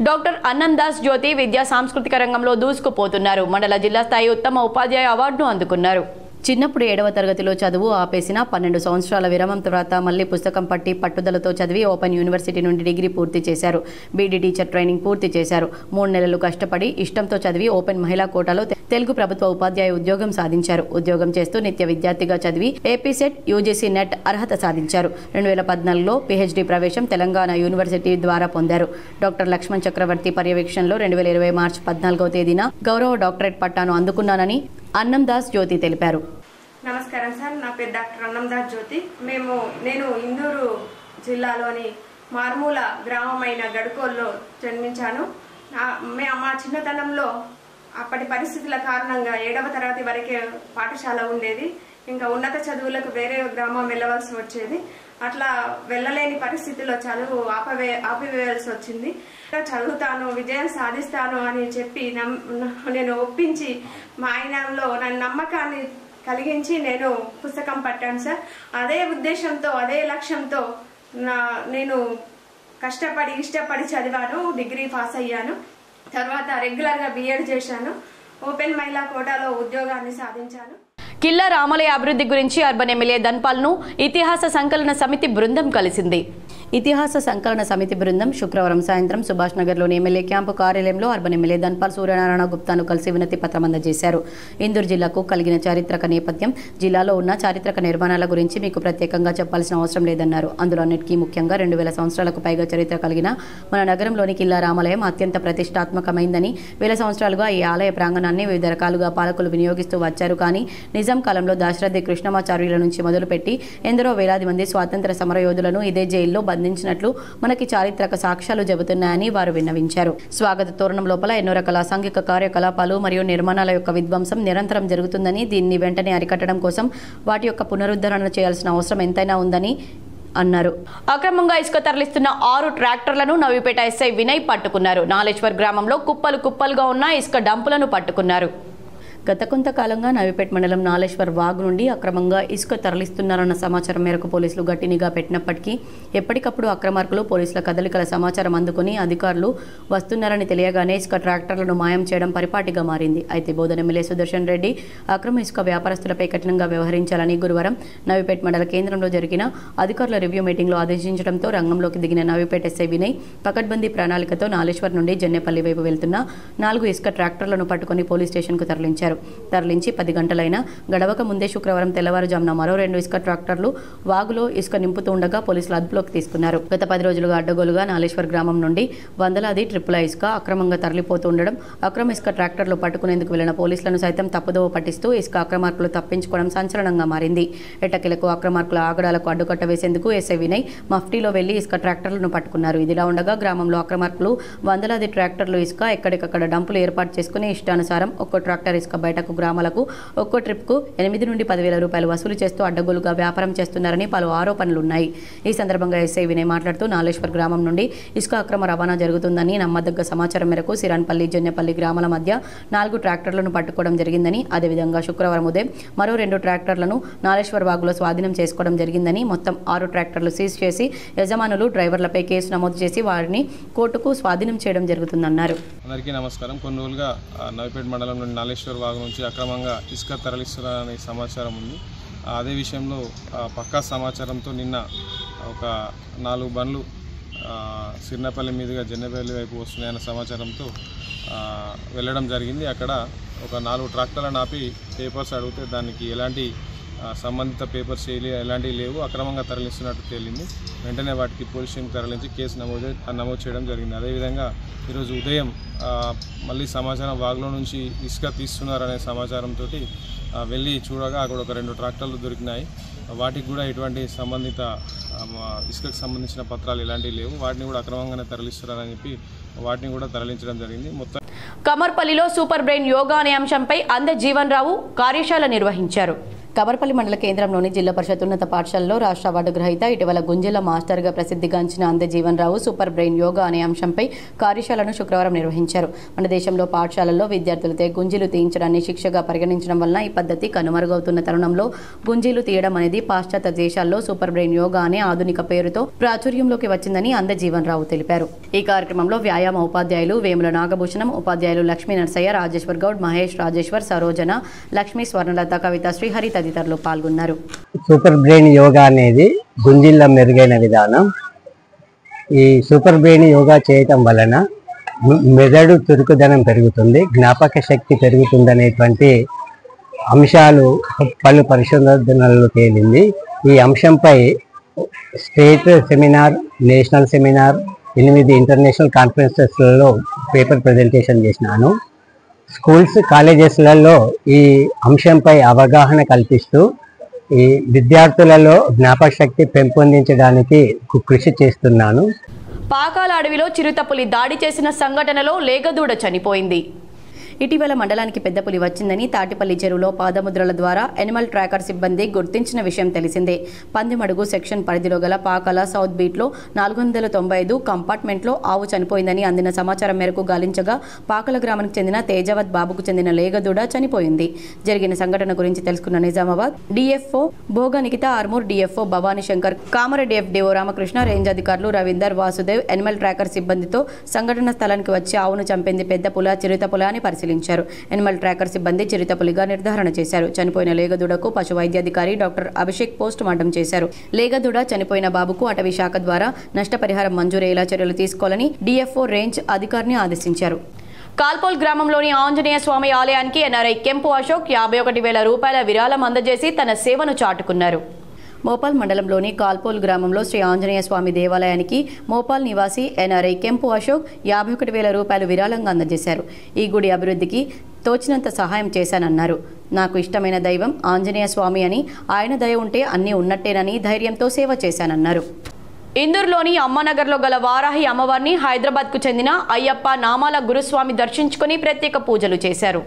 డాక్టర్ అన్నందాస్ జ్యోతి విద్యా సాంస్కృతిక రంగంలో దూసుకుపోతున్నారు. మండల జిల్లా స్థాయి ఉత్తమ ఉపాధ్యాయ అవార్డును అందుకున్నారు. చిన్నప్పుడు 7వ తరగతిలో చదువు ఆపేసిన 12 సంవత్సరాల విరామం తర్వాత మళ్లీ పుస్తకం పట్టి పట్టుదలతో చదివి ఓపెన్ యూనివర్సిటీ నుండి డిగ్రీ పూర్తి చేశారు. బీడీ టీచర్ ట్రైనింగ్ పూర్తి చేశారు. 3 నెలలు కష్టపడి ఇష్టంతో చదివి ఓపెన్ మహిళా కోటాలో తెలుగు ప్రభుత్వ ఉపాధ్యాయ ఉద్యోగం సాధించారు. ఉద్యోగం చేస్తూ నిత్య విద్యార్థిగా చదివి ఏపీ సెట్, యూజీసీ నెట్ అర్హత సాధించారు. 2014లో పీహెచ్డీ ప్రవేశం తెలంగాణ యూనివర్సిటీ ద్వారా పొందారు. డాక్టర్ లక్ష్మణ్ చక్రవర్తి పర్యవేక్షణలో 2020 మార్చి 14వ తేదీన గౌరవ డాక్టరేట్ పట్టాను అందుకున్నానని అన్నందాస్ జ్యోతి తెలిపారు. నమస్కారం సార్, నా పేరు డాక్టర్ అన్నందాస్ జ్యోతి. నేను ఇందూరు జిల్లాలోని మారుమూల గ్రామమైన గడుకోల్లో జన్మించాను. మా చిన్నతనంలో అప్పటి పరిస్థితుల కారణంగా 7వ తరగతి వరకే పాఠశాల ఉండేది. ఇంకా ఉన్నత చదువులకు వేరే గ్రామం వెళ్ళవలసి వచ్చేది. అట్లా వెళ్ళలేని పరిస్థితిలో చదువు ఆపివేయాల్సి వచ్చింది. చదువుతాను, విజయం సాధిస్తాను అని చెప్పి నేను ఒప్పించి మా ఆయనలో నన్ను నమ్మకాన్ని కలిగించి నేను పుస్తకం పట్టాను సార్. అదే ఉద్దేశంతో, అదే లక్ష్యంతో నేను కష్టపడి ఇష్టపడి చదివాను. డిగ్రీ పాస్ అయ్యాను. తర్వాత రెగ్యులర్గా బీఎడ్ చేశాను. ఓపెన్ మహిళా కోటాలో ఉద్యోగాన్ని సాధించాను. కిల్లా రామలయ అభివృద్ధి గురించి అర్బన్ ఎమ్మెల్యే ధన్పాల్ను ఇతిహాస సంకలన సమితి బృందం కలిసింది. ఇతిహాస సంకలన సమితి బృందం శుక్రవారం సాయంత్రం సుభాష్ నగర్లోని ఎమ్మెల్యే క్యాంపు కార్యాలయంలో అర్బన్ ఎమ్మెల్యే ధన్పాల్ సూర్యనారాయణ గుప్తాను కలిసి వినతి పత్రం అందజేశారు. ఇందూరు జిల్లాకు కలిగిన చారిత్రక నేపథ్యం, జిల్లాలో ఉన్న చారిత్రక నిర్మాణాల గురించి మీకు ప్రత్యేకంగా చెప్పాల్సిన అవసరం లేదన్నారు. అందులో అన్నిటికీ ముఖ్యంగా 2000 సంవత్సరాలకు పైగా చరిత్ర కలిగిన మన నగరంలోని కిల్లా రామాలయం అత్యంత ప్రతిష్టాత్మకమైందని, 1000 సంవత్సరాలుగా ఈ ఆలయ ప్రాంగణాన్ని వివిధ రకాలుగా పాలకులు వినియోగిస్తూ వచ్చారు. కానీ నిజాం కాలంలో దాశరథి కృష్ణమాచార్యుల నుంచి మొదలుపెట్టి ఎందరో వేలాది మంది స్వాతంత్ర సమరయోధులను ఇదే జైల్లో బంధించినట్లు మనకి చారిత్రక సాక్ష్యాలు చెబుతున్నాయని వారు విన్నవించారు. స్వాగత తోరణం లోపల ఎన్నో రకాల అసాంఘిక కార్యకలాపాలు మరియు నిర్మాణాల యొక్క విధ్వంసం నిరంతరం జరుగుతుందని, దీన్ని వెంటనే అరికట్టడం కోసం వాటి యొక్క పునరుద్ధరణ చేయాల్సిన అవసరం ఎంతైనా ఉందని అన్నారు. అక్రమంగా ఇసుక తరలిస్తున్న 6 ట్రాక్టర్లను నవీపేట ఎస్ఐ వినయ్ పట్టుకున్నారు. నాలేశ్వర్ గ్రామంలో కుప్పలుగా ఉన్న ఇసుక డంపులను పట్టుకున్నారు. గత కొంతకాలంగా నవీపేట మండలం నాలేశ్వర్ వాగు నుండి అక్రమంగా ఇసుక తరలిస్తున్నారన్న సమాచారం మేరకు పోలీసులు గట్టి నిఘా పెట్టినప్పటికీ ఎప్పటికప్పుడు అక్రమార్కులు పోలీసుల కదలికల సమాచారం అందుకుని అధికారులు వస్తున్నారని తెలియగానే ఇసుక ట్రాక్టర్లను మాయం చేయడం పరిపాటిగా మారింది. అయితే బోధన ఎమ్మెల్యే సుదర్శన్ రెడ్డి అక్రమ ఇసుక వ్యాపారస్తులపై కఠినంగా వ్యవహరించాలని గురువారం నవీపేట మండల కేంద్రంలో జరిగిన అధికారుల రివ్యూ మీటింగ్లో ఆదేశించడంతో రంగంలోకి దిగిన నవీపేట ఎస్ఐ వినయ్ పకడ్బందీ ప్రణాళికతో నాలేశ్వర్ నుండి జన్నెపల్లి వైపు వెళ్తున్న 4 ఇసుక ట్రాక్టర్లను పట్టుకుని పోలీస్ స్టేషన్కు తరలించి 10 గంటలైనా గడవక ముందే శుక్రవారం తెల్లవారుజామున మరో 2 ఇసుక ట్రాక్టర్లు వాగులో ఇసుక నింపుతూ ఉండగా పోలీసులు అదుపులోకి తీసుకున్నారు. గత 10 రోజులుగా అడ్డగోలుగా నాలేశ్వర్ గ్రామం నుండి వందలాది ట్రిప్పుల ఇసుక అక్రమంగా తరలిపోతూ ఉండడం, అక్రమ ఇసుక ట్రాక్టర్లు పట్టుకునేందుకు వెళ్లిన పోలీసులను సైతం తప్పుదోవ పట్టిస్తూ ఇసుక అక్రమార్కులు తప్పించుకోవడం సంచలనంగా మారింది. ఎట్టకేలకు అక్రమార్కుల ఆగడాలకు అడ్డుకట్ట వేసేందుకు ఎస్ఐ వినయ్ మఫ్టీలో వెళ్లి ఇసుక ట్రాక్టర్లను పట్టుకున్నారు. ఇదిలా ఉండగా గ్రామంలో అక్రమార్కులు వందలాది ట్రాక్టర్లు ఇసుక ఎక్కడికక్కడ డంపులు ఏర్పాటు చేసుకుని ఇష్టానుసారం ఒక్కో ట్రాక్టర్ ఇసుక బయటకు గ్రామాలకు ఒక్కో ట్రిప్కు 8 నుండి 10,000 రూపాయలు వసూలు చేస్తూ అడ్డగోలుగా వ్యాపారం చేస్తున్నారని పలు ఆరోపణలున్నాయి. ఈ సందర్భంగా ఎస్ఐ వినయ్ మాట్లాడుతూ నాలేశ్వర్ గ్రామం నుండి ఇసుక అక్రమ రవాణా జరుగుతుందని నమ్మదగ్గ సమాచారం మేరకు సిరాన్పల్లి, జన్నెపల్లి గ్రామాల మధ్య 4 ట్రాక్టర్లను పట్టుకోవడం జరిగిందని, అదేవిధంగా శుక్రవారం ఉదయం మరో 2 ట్రాక్టర్లను నాలేశ్వర్ వాగులో స్వాధీనం చేసుకోవడం జరిగిందని, మొత్తం 6 ట్రాక్టర్లు సీజ్ చేసి యజమానులు, డ్రైవర్లపై కేసు నమోదు చేసి వారిని కోర్టుకు స్వాధీనం చేయడం జరుగుతుందన్నారు. అందరికీ నమస్కారం. కొన్ని రోజులుగా నవీపేట మండలంలోని నాలేశ్వర్ వాగు నుంచి అక్రమంగా ఇసుక తరలిస్తున్నారనే సమాచారం ఉంది. అదే విషయంలో పక్కా సమాచారంతో నిన్న ఒక 4 బండ్లు సిర్నపల్లి మీదుగా జన్నెపల్లి వైపు వస్తున్నాయన్న సమాచారంతో వెళ్ళడం జరిగింది. అక్కడ ఒక 4 ట్రాక్టర్లను ఆపి పేపర్స్ అడిగితే దానికి ఎలాంటి సంబంధిత పేపర్స్ ఎలాంటివి లేవు, అక్రమంగా తరలిస్తున్నట్టు తేలింది. వెంటనే వాటికి పోలీస్ స్టేషన్కి తరలించి కేసు నమోదు చేయడం జరిగింది. అదేవిధంగా ఈరోజు ఉదయం మళ్ళీ సమాచారం వాగులో నుంచి ఇసుక తీస్తున్నారనే సమాచారంతో వెళ్ళి చూడగా అక్కడ ఒక 2 ట్రాక్టర్లు దొరికినాయి. వాటికి కూడా ఎటువంటి సంబంధిత ఇసుకకు సంబంధించిన పత్రాలు ఎలాంటివి లేవు. వాటిని కూడా అక్రమంగానే తరలిస్తున్నారని చెప్పి వాటిని కూడా తరలించడం జరిగింది. మొత్తం కమర్పల్లిలో సూపర్ బ్రెయిన్ యోగా అనే అంశంపై అంద జీవన్ రావు కార్యశాల నిర్వహించారు. కబర్పల్లి మండల కేంద్రంలోని జిల్లా పరిషత్ ఉన్నత పాఠశాలలో రాష్ట్ర అవార్డు గ్రహీత ఇటీవల గుంజిల మాస్టర్గా ప్రసిద్ధిగాంచిన అందజీవన్ రావు సూపర్ బ్రెయిన్ యోగా అనే అంశంపై కార్యశాలను శుక్రవారం నిర్వహించారు. మన దేశంలో పాఠశాలల్లో విద్యార్థులతో గుంజీలు తీయించడాన్ని శిక్షగా పరిగణించడం వలన ఈ పద్ధతి కనుమరుగవుతున్న తరుణంలో గుంజీలు తీయడం అనేది పాశ్చాత్య దేశాల్లో సూపర్ బ్రెయిన్ యోగా అనే ఆధునిక పేరుతో ప్రాచుర్యంలోకి వచ్చిందని అందజీవన్ రావు తెలిపారు. ఈ కార్యక్రమంలో వ్యాయామ ఉపాధ్యాయులు వేముల నాగభూషణం, ఉపాధ్యాయులు లక్ష్మీ నరసయ్య, రాజేశ్వర్ గౌడ్, మహేష్, రాజేశ్వర్, సరోజన, లక్ష్మీ, స్వర్ణలత, కవిత, శ్రీహరి తదితరులు పాల్గొన్నారు. సూపర్ బ్రెయిన్ యోగా అనేది గుంజిళ్ళ మెరుగైన విధానం. ఈ సూపర్ బ్రెయిన్ యోగా చేయటం వలన మెదడు చురుకుదనం పెరుగుతుంది, జ్ఞాపక శక్తి పెరుగుతుందనేటువంటి అంశాలు పలు పరిశోధనల్లో తేలింది. ఈ అంశంపై state seminar, national seminar, 8 international కాన్ఫరెన్సెస్లలో పేపర్ ప్రజెంటేషన్ చేసినాను. స్కూల్స్, కాలేజెస్లలో ఈ అంశంపై అవగాహన కల్పిస్తూ ఈ విద్యార్థులలో జ్ఞాపక శక్తి పెంపొందించడానికి కృషి చేస్తున్నాను. పాకాల అడవిలో చిరుతపులి దాడి చేసిన సంఘటనలో లేగదూడ చనిపోయింది. ఇటీవల మండలానికి పెద్ద పులి వచ్చిందని తాటిపల్లి చెరువులో పాదముద్రల ద్వారా ఎనిమల్ ట్రాకర్ సిబ్బంది గుర్తించిన విషయం తెలిసిందే. పందిమడుగు సెక్షన్ పరిధిలో గల పాకాల సౌత్ బీట్లో 495 కంపార్ట్మెంట్లో ఆవు చనిపోయిందని అందిన సమాచారం మేరకు గాలించగా పాకాల గ్రామానికి చెందిన తేజవత్ బాబుకు చెందిన లేగదూడ చనిపోయింది. జరిగిన సంఘటన గురించి తెలుసుకున్న Nizamabad DFO Bhoga Nikhita Armoor, DFO Bhavani Shankar, Kamareddy FDO Ramakrishna, range అధికారులు రవీందర్, వాసుదేవ్ ఎనిమల్ ట్రాకర్ సిబ్బందితో సంఘటన స్థలానికి వచ్చి ఆవును చంపింది పెద్ద పుల, చిరుతపుల అని పరిశీలించారు. ఎనిమల్ ట్రాకర్ సిబ్బంది చిరుతపులిగా నిర్ధారణ చేశారు. చనిపోయిన లేగదూడకు పశు వైద్యాధికారి డాక్టర్ అభిషేక్ పోస్ట్ మార్టం చేశారు. లేగదూడ చనిపోయిన బాబుకు అటవీ శాఖ ద్వారా నష్టపరిహారం మంజూరయ్యేలా చర్యలు తీసుకోవాలని డిఎఫ్ఓ రేంజ్ అధికారిని ఆదేశించారు. కాల్పోల్ గ్రామంలోని ఆంజనేయ స్వామి ఆలయానికి ఎన్ఆర్ఐ కెంపు అశోక్ 51,000 రూపాయల విరాళం అందజేసి తన సేవను చాటుకున్నారు. మోపాల్ మండలంలోని కాల్పోల్ గ్రామంలో శ్రీ ఆంజనేయ స్వామి దేవాలయానికి మోపాల్ నివాసి ఎన్ఆర్ఐ కెంపు అశోక్ 51,000 రూపాయలు విరాళంగా అందజేశారు. ఈ గుడి అభివృద్ధికి తోచినంత సహాయం చేశానన్నారు. నాకు ఇష్టమైన దైవం ఆంజనేయ స్వామి అని, ఆయన దయ ఉంటే అన్నీ ఉన్నట్టేనని ధైర్యంతో సేవ చేశానన్నారు. ఇందూరులోని అమ్మనగర్లో గల వారాహి అమ్మవారిని హైదరాబాద్కు చెందిన అయ్యప్ప నామాల గురుస్వామి దర్శించుకుని ప్రత్యేక పూజలు చేశారు.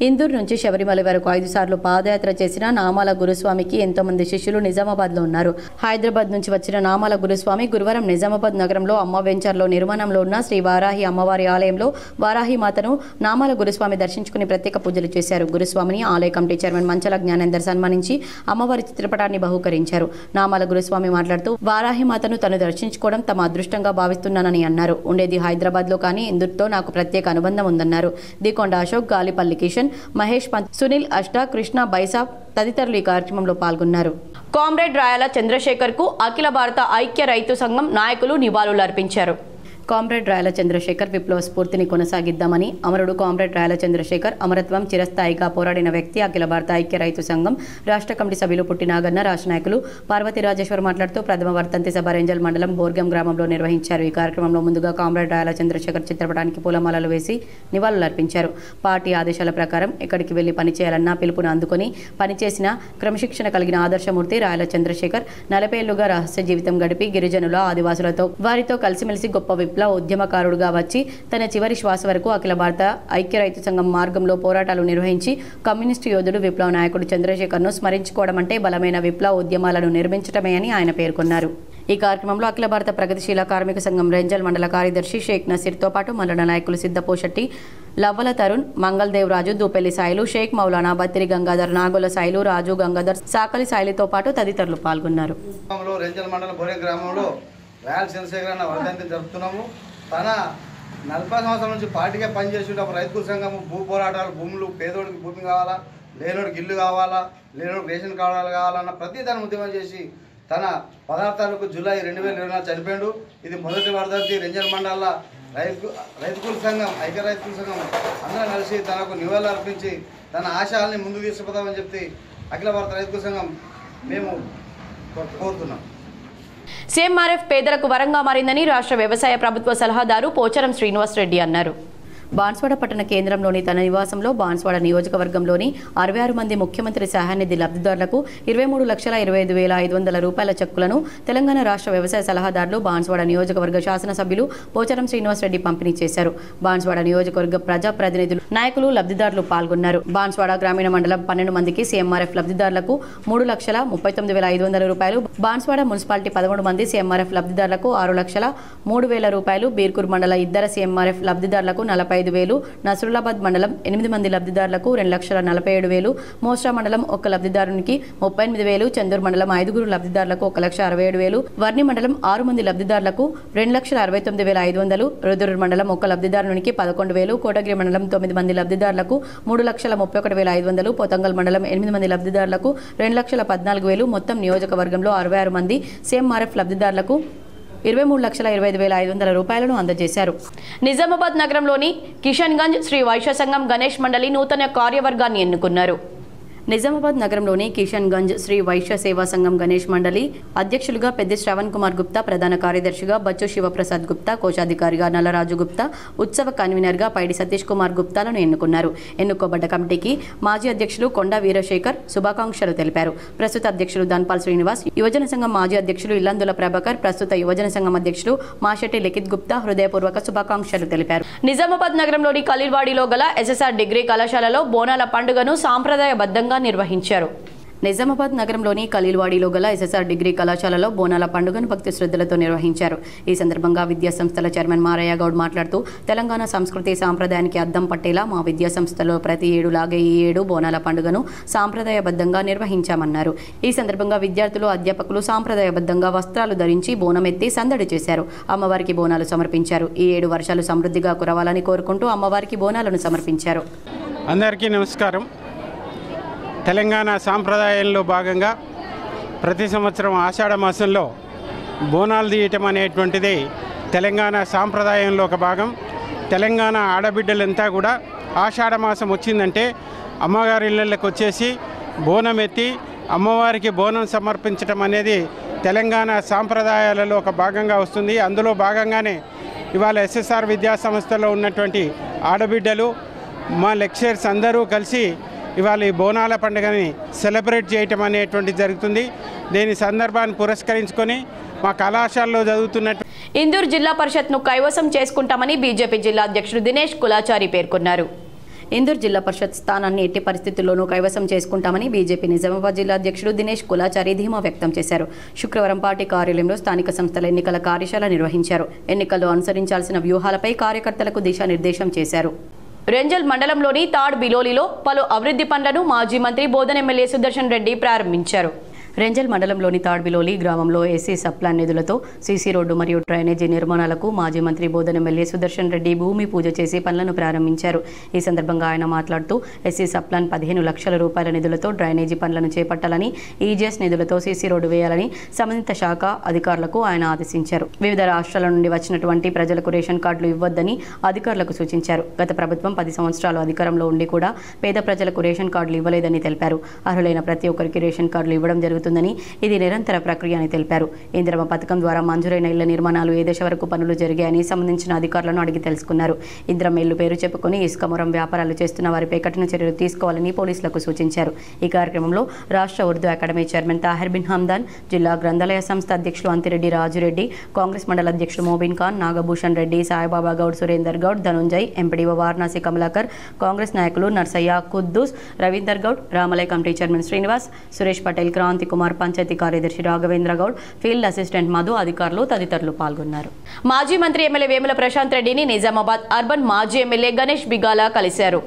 ఇందూరు నుంచి శబరిమల వరకు 5 సార్లు పాదయాత్ర చేసిన నామాల గురుస్వామికి ఎంతో మంది శిష్యులు నిజామాబాద్లో ఉన్నారు. హైదరాబాద్ నుంచి వచ్చిన నామాల గురుస్వామి గురువారం నిజామాబాద్ నగరంలో అమ్మ వెంచర్లో నిర్మాణంలో ఉన్న శ్రీ వారాహి అమ్మవారి ఆలయంలో వారాహి మాతను నామాల గురుస్వామి దర్శించుకుని ప్రత్యేక పూజలు చేశారు. గురుస్వామిని ఆలయ కమిటీ చైర్మన్ మంచల జ్ఞానేందర్ సన్మానించి అమ్మవారి చిత్రపటాన్ని బహూకరించారు. నామాల గురుస్వామి మాట్లాడుతూ వారాహి మాతను తను దర్శించుకోవడం తమ అదృష్టంగా భావిస్తున్నానని అన్నారు. ఉండేది హైదరాబాద్లో కానీ ఇందూరుతో నాకు ప్రత్యేక అనుబంధం ఉందన్నారు. దికొండ అశోక్, గాలిపల్లి కిషన్, మహేష్ పంత్, సునీల్ అష్టా, కృష్ణ బైసాబ్ తదితరులు ఈ కార్యక్రమంలో పాల్గొన్నారు. కామ్రేడ్ రాయల చంద్రశేఖర్ కు అఖిల భారత ఐక్య రైతు సంఘం నాయకులు నివాళులు అర్పించారు. కామ్రేడ్ రాయల చంద్రశేఖర్ విప్లవ స్ఫూర్తిని కొనసాగిద్దామని, అమరుడు కామ్రేడ్ రాయల చంద్రశేఖర్ అమరత్వం చిరస్థాయిగా పోరాడిన వ్యక్తి. అఖిల భారత ఐక్య రైతు సంఘం రాష్ట్ర కమిటీ సభ్యులు పుట్టి నాగన్న, రాష్ట్ర నాయకులు పార్వతి రాజేశ్వర్ మాట్లాడుతూ ప్రథమ వర్తంతి సభ రేంజల్ మండలం బోర్గం గ్రామంలో నిర్వహించారు. ఈ కార్యక్రమంలో ముందుగా కామ్రేడ్ రాయల చంద్రశేఖర్ చిత్రపటానికి పూలమాలలు వేసి నివాళులర్పించారు. పార్టీ ఆదేశాల ప్రకారం ఎక్కడికి వెళ్లి పనిచేయాలన్న పిలుపును అందుకొని పనిచేసిన క్రమశిక్షణ కలిగిన ఆదర్శమూర్తి రాయల చంద్రశేఖర్ 40 ఏళ్లుగా రహస్య జీవితం గడిపి గిరిజనుల, ఆదివాసులతో వారితో కలిసిమెలిసి గొప్ప ఉద్యమకారుడుగా వచ్చి తన చివరి శ్వాస వరకు అఖిల భారత ఐక్య రైతు సంఘం మార్గంలో పోరాటాలు నిర్వహించి కమ్యూనిస్టు యోధుడు, విప్లవ నాయకుడు చంద్రశేఖర్ను స్మరించుకోవడం అంటే బలమైన విప్లవ ఉద్యమాలను నిర్మించడమే అని ఆయన పేర్కొన్నారు. ఈ కార్యక్రమంలో అఖిల భారత ప్రగతిశీల కార్మిక సంఘం రేంజల్ మండల కార్యదర్శి షేక్ నసీర్తో పాటు మండల నాయకులు సిద్ధపోషెట్టి, లవ్వల తరుణ్, మంగళ్ దేవ్ రాజు, దూపెల్లి సాయిలు, షేక్ మౌలానా, బత్తిరి గంగాధర్, నాగోల సాయిలు, రాజు గంగాధర్, సాకలి సాయిలతో పాటు తదితరులు పాల్గొన్నారు. రేంజల్ మండలం బోరే గ్రామంలో రాయల చంద్రశేఖర్ అన్న వర్ధంతి జరుపుతున్నాము. తన 40 సంవత్సరాల నుంచి పార్టీగా పనిచేసేటప్పుడు రైతు సంఘము, భూ పోరాటాలు, భూములు, పేదోడికి భూమి కావాలా, లేనోడికి ఇల్లు కావాలా, లేనోడికి రేషన్ కార్డులు కావాలన్న ప్రతి దాన్ని ఉద్యమం చేసి తన 16 తారీఖు జూలై 2024 చనిపోయాడు. ఇది మొదటి వర్ధంతి. రేంజల్ మండల రైతుల సంఘం, ఐక్య రైతుల సంఘం అందరం కలిసి తనకు నివాళులు అర్పించి తన ఆశయాల్ని ముందుకు తీసుకుపోతామని చెప్పి అఖిల భారత రైతుల సంఘం మేము కోరుతున్నాం. సీఎంఆర్ఎఫ్ పేదలకు వరంగా మారిందని రాష్ట్ర వ్యవసాయ ప్రభుత్వ సలహాదారు పోచారం శ్రీనివాస్ రెడ్డి అన్నారు. బాన్స్వాడ పట్టణ కేంద్రంలోని తన నివాసంలో బాన్స్వాడ నియోజకవర్గంలోని 66 మంది ముఖ్యమంత్రి సహాయనిధి లబ్ధిదారులకు 23,25,500 రూపాయల చెక్కులను తెలంగాణ రాష్ట్ర వ్యవసాయ సలహాదారులు బాన్స్వాడ నియోజకవర్గ శాసనసభ్యులు పోచారం శ్రీనివాసరెడ్డి పంపిణీ చేశారు. బాన్స్వాడ నియోజకవర్గ ప్రజాప్రతినిధులు, నాయకులు, లబ్ధిదారులు పాల్గొన్నారు. బాన్స్వాడ గ్రామీణ మండలం 12 మందికి సీఎంఆర్ఎఫ్ లబ్ధిదారులకు 3,39,500 రూపాయలు, బాన్స్వాడ మున్సిపాలిటీ 13 మంది సీఎంఆర్ఎఫ్ లబ్ధిదారులకు 6,03,000 రూపాయలు, బీర్కూర్ మండల 2 సీఎంఆర్ఎఫ్ లబ్ధిదారులకు 45,000, నసరులాబాద్ మండలం 8 మంది లబ్ధిదారులకు 2,47,000, మోస్రా మండలం 1 లబ్ధిదారునికి 38,000, చందూరు మండలం 5 లబ్ధిదారులకు 1,67,000, వర్ణి మండలం 6 మంది లబ్ధిదారులకు 2,69,500, రుద్రూరు మండలం 1 లబ్ధిదారునికి 11,000, కోటగిరి మండలం 9 మంది లబ్ధిదారులకు 3,31,500, పోతంగల్ మండలం 8 మంది లబ్ధిదారులకు 2,14,000, మొత్తం నియోజకవర్గంలో 66 మంది సీఎంఆర్ఎఫ్ లబ్ధిదారులకు 23,25,500 రూపాయలను అందజేశారు. నిజామాబాద్ నగరంలోని కిషన్గంజ్ శ్రీ వైశ్య సంఘం గణేష్ మండలి నూతన కార్యవర్గాన్ని ఎన్నుకున్నారు. నిజామాబాద్ నగరంలోని కిషన్గంజ్ శ్రీ వైశ్య సేవా సంఘం గణేష్ మండలి అధ్యక్షులుగా పెద్ది శ్రవణ్ కుమార్ గుప్తా, ప్రధాన కార్యదర్శిగా బచ్చు శివప్రసాద్ గుప్తా, కోశాధికారిగా నల్లరాజు గుప్తా, ఉత్సవ కన్వీనర్గా పైడి సతీష్ కుమార్ గుప్తాలను ఎన్నుకున్నారు. ఎన్నుకోబడ్డ కమిటీకి మాజీ అధ్యక్షులు కొండా వీరశేఖర్ శుభాకాంక్షలు తెలిపారు. ప్రస్తుత అధ్యక్షులు ధన్పాల్ శ్రీనివాస్, యువజన సంఘం మాజీ అధ్యక్షులు ఇల్లందుల ప్రభాకర్, ప్రస్తుత యువజన సంఘం అధ్యక్షులు మాషెట్టి లిఖిత్ గుప్తా హృదయపూర్వక శుభాకాంక్షలు తెలిపారు. నిజామాబాద్ నగరంలోని ఖలీల్వాడిలో గల ఎస్ఎస్ఆర్ డిగ్రీ కళాశాలలో బోనాల పండుగను సాంప్రదాయబద్ధంగా నిర్వహించారు. నిజామాబాద్ నగరంలోని ఖలీల్వాడిలో గల ఎస్ఎస్ఆర్ డిగ్రీ కళాశాలలో బోనాల పండుగను భక్తి శ్రద్ధలతో నిర్వహించారు. ఈ సందర్భంగా విద్యాసంస్థల చైర్మన్ మారయ్య గౌడ్ మాట్లాడుతూ, తెలంగాణ సంస్కృతి సాంప్రదాయానికి అద్దం పట్టేలా మా విద్యాసంస్థలో ప్రతి ఏడులాగే ఈ ఏడు బోనాల పండుగను సాంప్రదాయబద్ధంగా నిర్వహించామన్నారు. ఈ సందర్భంగా విద్యార్థులు, అధ్యాపకులు సాంప్రదాయబద్ధంగా వస్త్రాలు ధరించి బోనమెత్తి సందడి చేశారు. అమ్మవారికి బోనాలు సమర్పించారు. ఈ ఏడు వర్షాలు సమృద్ధిగా కురవాలని కోరుకుంటూ అమ్మవారికి బోనాలను సమర్పించారు. అందరికీ నమస్కారం. తెలంగాణ సాంప్రదాయంలో భాగంగా ప్రతి సంవత్సరం ఆషాఢ మాసంలో బోనాలు తీయటం అనేటువంటిది తెలంగాణ సాంప్రదాయంలో ఒక భాగం. తెలంగాణ ఆడబిడ్డలంతా కూడా ఆషాఢ మాసం వచ్చిందంటే అమ్మగారి ఇళ్ళకి వచ్చేసి బోనం ఎత్తి అమ్మవారికి బోనం సమర్పించడం అనేది తెలంగాణ సాంప్రదాయాలలో ఒక భాగంగా వస్తుంది. అందులో భాగంగానే ఇవాళ ఎస్ఎస్ఆర్ విద్యాసంస్థలో ఉన్నటువంటి ఆడబిడ్డలు, మా లెక్చరర్స్ అందరూ కలిసి ఇవాళ ఈ బోనాల పండుగని సెలబ్రేట్ చేయటం అనేటువంటిది జరుగుతుంది. దీని సందర్భాన్ని పురస్కరించుకొని మా కళాశాలలో చదువుతున్నట్టు ఇందూరు జిల్లా పరిషత్ను కైవసం చేసుకుంటామని బీజేపీ జిల్లా అధ్యక్షుడు దినేష్ కులాచారి పేర్కొన్నారు. ఇందూరు జిల్లా పరిషత్ స్థానాన్ని ఎట్టి పరిస్థితుల్లోనూ కైవసం చేసుకుంటామని బీజేపీ నిజామాబాద్ జిల్లా అధ్యక్షుడు దినేష్ కులాచారి ధీమా వ్యక్తం చేశారు. శుక్రవారం పార్టీ కార్యాలయంలో స్థానిక సంస్థల ఎన్నికల కార్యశాల నిర్వహించారు. ఎన్నికల్లో అనుసరించాల్సిన వ్యూహాలపై కార్యకర్తలకు దిశానిర్దేశం చేశారు. రెంజల్ మండలంలోని తాడ్ బిలోలిలో పలు అభివృద్ధి పనులను మాజీ మంత్రి బోధన్ ఎమ్మెల్యే సుదర్శన్ రెడ్డి ప్రారంభించారు. రెంజల్ మండలంలోని తాడ్బిలోలి గ్రామంలో ఎస్సీ సప్లాన్ నిధులతో సీసీ రోడ్డు మరియు డ్రైనేజీ నిర్మాణాలకు మాజీ మంత్రి బోధన్ ఎమ్మెల్యే సుదర్శన్ రెడ్డి భూమి పూజ చేసి పనులను ప్రారంభించారు. ఈ సందర్భంగా ఆయన మాట్లాడుతూ ఎస్సీ సప్లాన్ 15 లక్షల రూపాయల నిధులతో డ్రైనేజీ పనులను చేపట్టాలని, ఈజీఎస్ నిధులతో సీసీ రోడ్డు వేయాలని సంబంధిత శాఖ అధికారులకు ఆయన ఆదేశించారు. వివిధ రాష్ట్రాల నుండి వచ్చినటువంటి ప్రజలకు రేషన్ కార్డులు ఇవ్వొద్దని అధికారులకు సూచించారు. గత ప్రభుత్వం 10 సంవత్సరాలు అధికారంలో ఉండి కూడా పేద ప్రజలకు రేషన్ కార్డులు ఇవ్వలేదని తెలిపారు. అర్హులైన ప్రతి ఒక్కరికి రేషన్ కార్డులు ఇవ్వడం జరుగుతుంది. ఇది నిరంతర ప్రక్రియ అని తెలిపారు. ఇందిరమ్మ పథకం ద్వారా మంజూరైన ఇళ్ల నిర్మాణాలు ఏ దశ వరకు పనులు జరిగాయని సంబంధించిన అధికారులను అడిగి తెలుసుకున్నారు. ఇందిరమ్మ ఇల్లు పేరు చెప్పుకుని ఇసుక మొరం వ్యాపారాలు చేస్తున్న వారిపై కఠిన చర్యలు తీసుకోవాలని పోలీసులకు సూచించారు. ఈ కార్యక్రమంలో రాష్ట్ర ఉర్దూ అకాడమీ చైర్మన్ తాహిర్ బిన్ హమ్దాన్, జిల్లా గ్రంథాలయ సంస్థ అధ్యక్షులు అంతిరెడ్డి రాజురెడ్డి, కాంగ్రెస్ మండల అధ్యక్షులు మోబిన్ ఖాన్, నాగభూషణ్ రెడ్డి, సాయిబాబా గౌడ్, సురేందర్ గౌడ్, ధనుంజయ్, ఎంపీడీఓ వారణాసి కమలాకర్, కాంగ్రెస్ నాయకులు నర్సయ్య, కుద్దూస్, రవీందర్ గౌడ్, రామలయ కమిటీ చైర్మన్ శ్రీనివాస్, సురేష్ పటేల్, క్రాంతి కుమార్, పంచాయతీ కార్యదర్శి రాఘవేంద్ర గౌడ్, ఫీల్డ్ అసిస్టెంట్ మధు, అధికారులు తదితరులు పాల్గొన్నారు. మాజీ మంత్రి ఎమ్మెల్యే వేముల ప్రశాంత్ రెడ్డిని నిజామాబాద్ అర్బన్ మాజీ ఎమ్మెల్యే గణేష్ బిగాలా కలిశారు.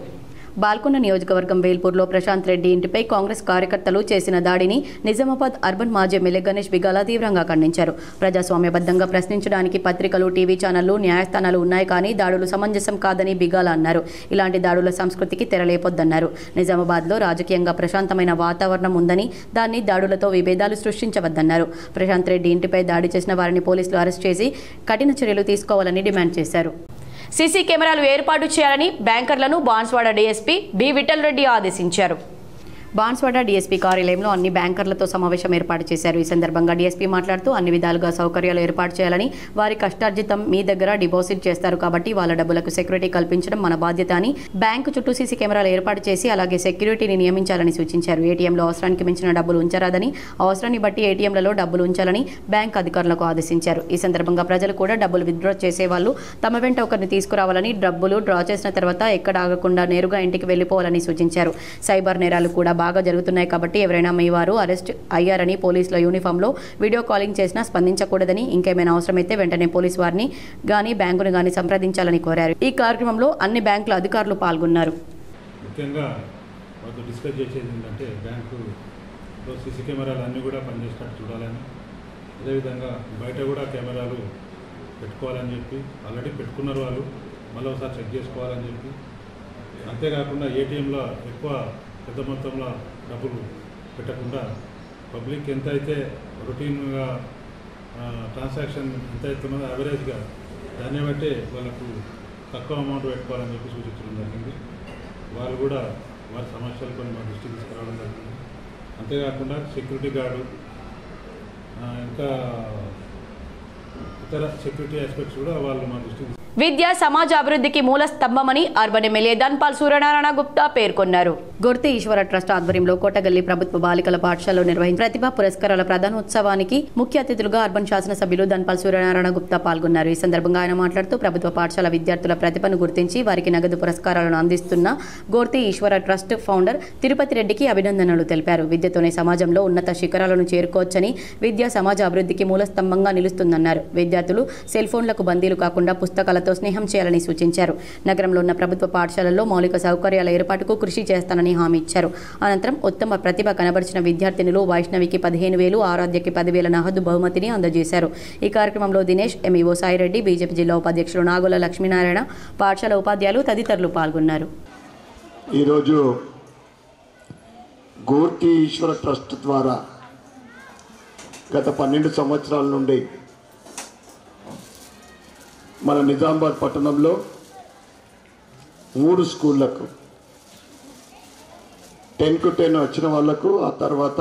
బాల్కొండ నియోజకవర్గం వేల్పూర్లో ప్రశాంత్ రెడ్డి ఇంటిపై కాంగ్రెస్ కార్యకర్తలు చేసిన దాడిని నిజామాబాద్ అర్బన్ మాజీ ఎమ్మెల్యే గణేష్ బిగాలా తీవ్రంగా ఖండించారు. ప్రజాస్వామ్యబద్ధంగా ప్రశ్నించడానికి పత్రికలు, టీవీ ఛానళ్లు, న్యాయస్థానాలు ఉన్నాయి, కానీ దాడులు సమంజసం కాదని బిగాలా అన్నారు. ఇలాంటి దాడుల సంస్కృతికి తెరలేపొద్దన్నారు. నిజామాబాద్లో రాజకీయంగా ప్రశాంతమైన వాతావరణం ఉందని, దాన్ని దాడులతో విభేదాలు సృష్టించవద్దన్నారు. ప్రశాంత్ రెడ్డి ఇంటిపై దాడి చేసిన వారిని పోలీసులు అరెస్ట్ చేసి కఠిన చర్యలు తీసుకోవాలని డిమాండ్ చేశారు. సీసీ కెమెరాలు ఏర్పాటు చేయాలని బ్యాంకర్లను బాన్స్వాడ డీఎస్పీ బి విఠల్ రెడ్డి ఆదేశించారు. బాన్స్వాడ డీఎస్పీ కార్యాలయంలో అన్ని బ్యాంకర్లతో సమావేశం ఏర్పాటు చేశారు. ఈ సందర్భంగా డీఎస్పీ మాట్లాడుతూ అన్ని విధాలుగా సౌకర్యాలు ఏర్పాటు చేయాలని, వారి కష్టార్జితం మీ దగ్గర డిపాజిట్ చేస్తారు కాబట్టి వాళ్ళ డబ్బులకు సెక్యూరిటీ కల్పించడం మన బాధ్యత అని, బ్యాంకు చుట్టూ సీసీ కెమెరాలు ఏర్పాటు చేసి అలాగే సెక్యూరిటీని నియమించాలని సూచించారు. ఏటీఎంలో అవసరానికి మించిన డబ్బులు ఉంచరాదని, అవసరాన్ని బట్టి ఏటీఎంలలో డబ్బులు ఉంచాలని బ్యాంక్ అధికారులకు ఆదేశించారు. ఈ సందర్భంగా ప్రజలు కూడా డబ్బులు విత్డ్రా చేసేవాళ్ళు తమ వెంట ఒకరిని తీసుకురావాలని, డబ్బులు డ్రా చేసిన తర్వాత ఎక్కడ ఆగకుండా నేరుగా ఇంటికి వెళ్లిపోవాలని సూచించారు. సైబర్ నేరాలు కూడా బాగా జరుగుతున్నాయి కాబట్టి ఎవరైనా మీ వారు అరెస్ట్ అయ్యారని పోలీసుల యూనిఫామ్లో వీడియో కాలింగ్ చేసినా స్పందించకూడదని, ఇంకేమైనా అవసరమైతే వెంటనే పోలీసు వారిని గానీ బ్యాంకును గానీ సంప్రదించాలని కోరారు. ఈ కార్యక్రమంలో అన్ని బ్యాంకుల అధికారులు పాల్గొన్నారు. ముఖ్యంగా మాకు డిస్కస్ చేసేది ఏంటంటే బ్యాంకు సీసీ కెమెరాలు అన్నీ కూడా పనిచేసినట్టు చూడాలని, అదేవిధంగా బయట కూడా కెమెరాలు పెట్టుకోవాలని చెప్పి ఆల్రెడీ పెట్టుకున్నారు వాళ్ళు, మళ్ళీ ఒకసారి చెక్ చేసుకోవాలని చెప్పి, అంతేకాకుండా ఏటీఎంలో ఎక్కువ పెద్ద మొత్తంలో డబ్బులు పెట్టకుండా పబ్లిక్ ఎంత అయితే రొటీన్గా ట్రాన్సాక్షన్ ఎంత అవుతున్నదో యావరేజ్గా దాన్ని బట్టి వాళ్ళకు తక్కువ అమౌంట్ పెట్టుకోవాలని చెప్పి సూచించడం జరిగింది. వాళ్ళు కూడా వారి సమస్యలు కొన్ని మా దృష్టికి తీసుకురావడం జరిగింది. అంతేకాకుండా సెక్యూరిటీ గార్డు ఇంకా ఇతర సెక్యూరిటీ ఆస్పెక్ట్స్ కూడా వాళ్ళు మా దృష్టికి. విద్య సమాజ అభివృద్ధికి మూల స్తంభమని అర్బన్ ఎమ్మెల్యే ధన్పాల్ సూర్యనారాయణ గుప్తా పేర్కొన్నారు. గొర్తి ఈశ్వర ట్రస్ట్ ఆధ్వర్యంలో కోటగల్లి ప్రభుత్వ బాలికల పాఠశాలలో నిర్వహించిన ప్రతిభా పురస్కారాల ప్రధానోత్సవానికి ముఖ్య అతిథులుగా అర్బన్ శాసనసభ్యులు ధన్పాల్ సూర్యనారాయణ గుప్తా పాల్గొన్నారు. ఈ సందర్భంగా ఆయన మాట్లాడుతూ ప్రభుత్వ పాఠశాల విద్యార్థుల ప్రతిభను గుర్తించి వారికి నగదు పురస్కారాలను అందిస్తున్న గొర్తి ఈశ్వర ట్రస్ట్ ఫౌండర్ తిరుపతి రెడ్డికి అభినందనలు తెలిపారు. విద్యతోనే సమాజంలో ఉన్నత శిఖరాలను చేరుకోవచ్చని, విద్య సమాజ అభివృద్ధికి మూల స్తంభంగా నిలుస్తుందన్నారు. విద్యార్థులు సెల్ ఫోన్లకు బందీలు కాకుండా పుస్తకాలతో స్నేహం చేయాలని సూచించారు. నగరంలో ఉన్న ప్రభుత్వ పాఠశాలల్లో మౌలిక సౌకర్యాల ఏర్పాటుకు కృషి చేస్తానని హామీ ఇచ్చారు. అనంతరం ఉత్తమ ప్రతిభ కనబరిచిన విద్యార్థినులు వైష్ణవికి 15,000, ఆరాధ్యకి 10,000 నగదు బహుమతిని అందజేశారు. ఈ కార్యక్రమంలో దినేష్, ఎంఈఓ సాయిరెడ్డి, బీజేపీ జిల్లా ఉపాధ్యక్షులు నాగుల లక్ష్మీనారాయణ, పాఠశాల ఉపాధ్యాయులు తదితరులు పాల్గొన్నారు. ఈరోజు గోర్తి ఈశ్వర ట్రస్ట్ ద్వారా గత 12 సంవత్సరాల నుండి మన నిజామాబాద్ పట్టణంలో 3 స్కూళ్లకు 10కు 10 వచ్చిన వాళ్లకు, ఆ తర్వాత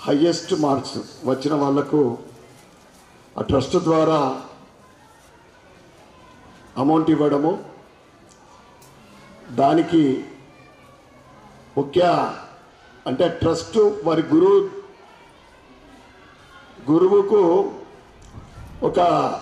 హయ్యెస్ట్ మార్క్స్ వచ్చిన వాళ్లకు ఆ ట్రస్ట్ ద్వారా అమౌంట్ ఇవ్వడము, దానికి ముఖ్య అంటే ట్రస్ట్ వారి గురువుకు ఒక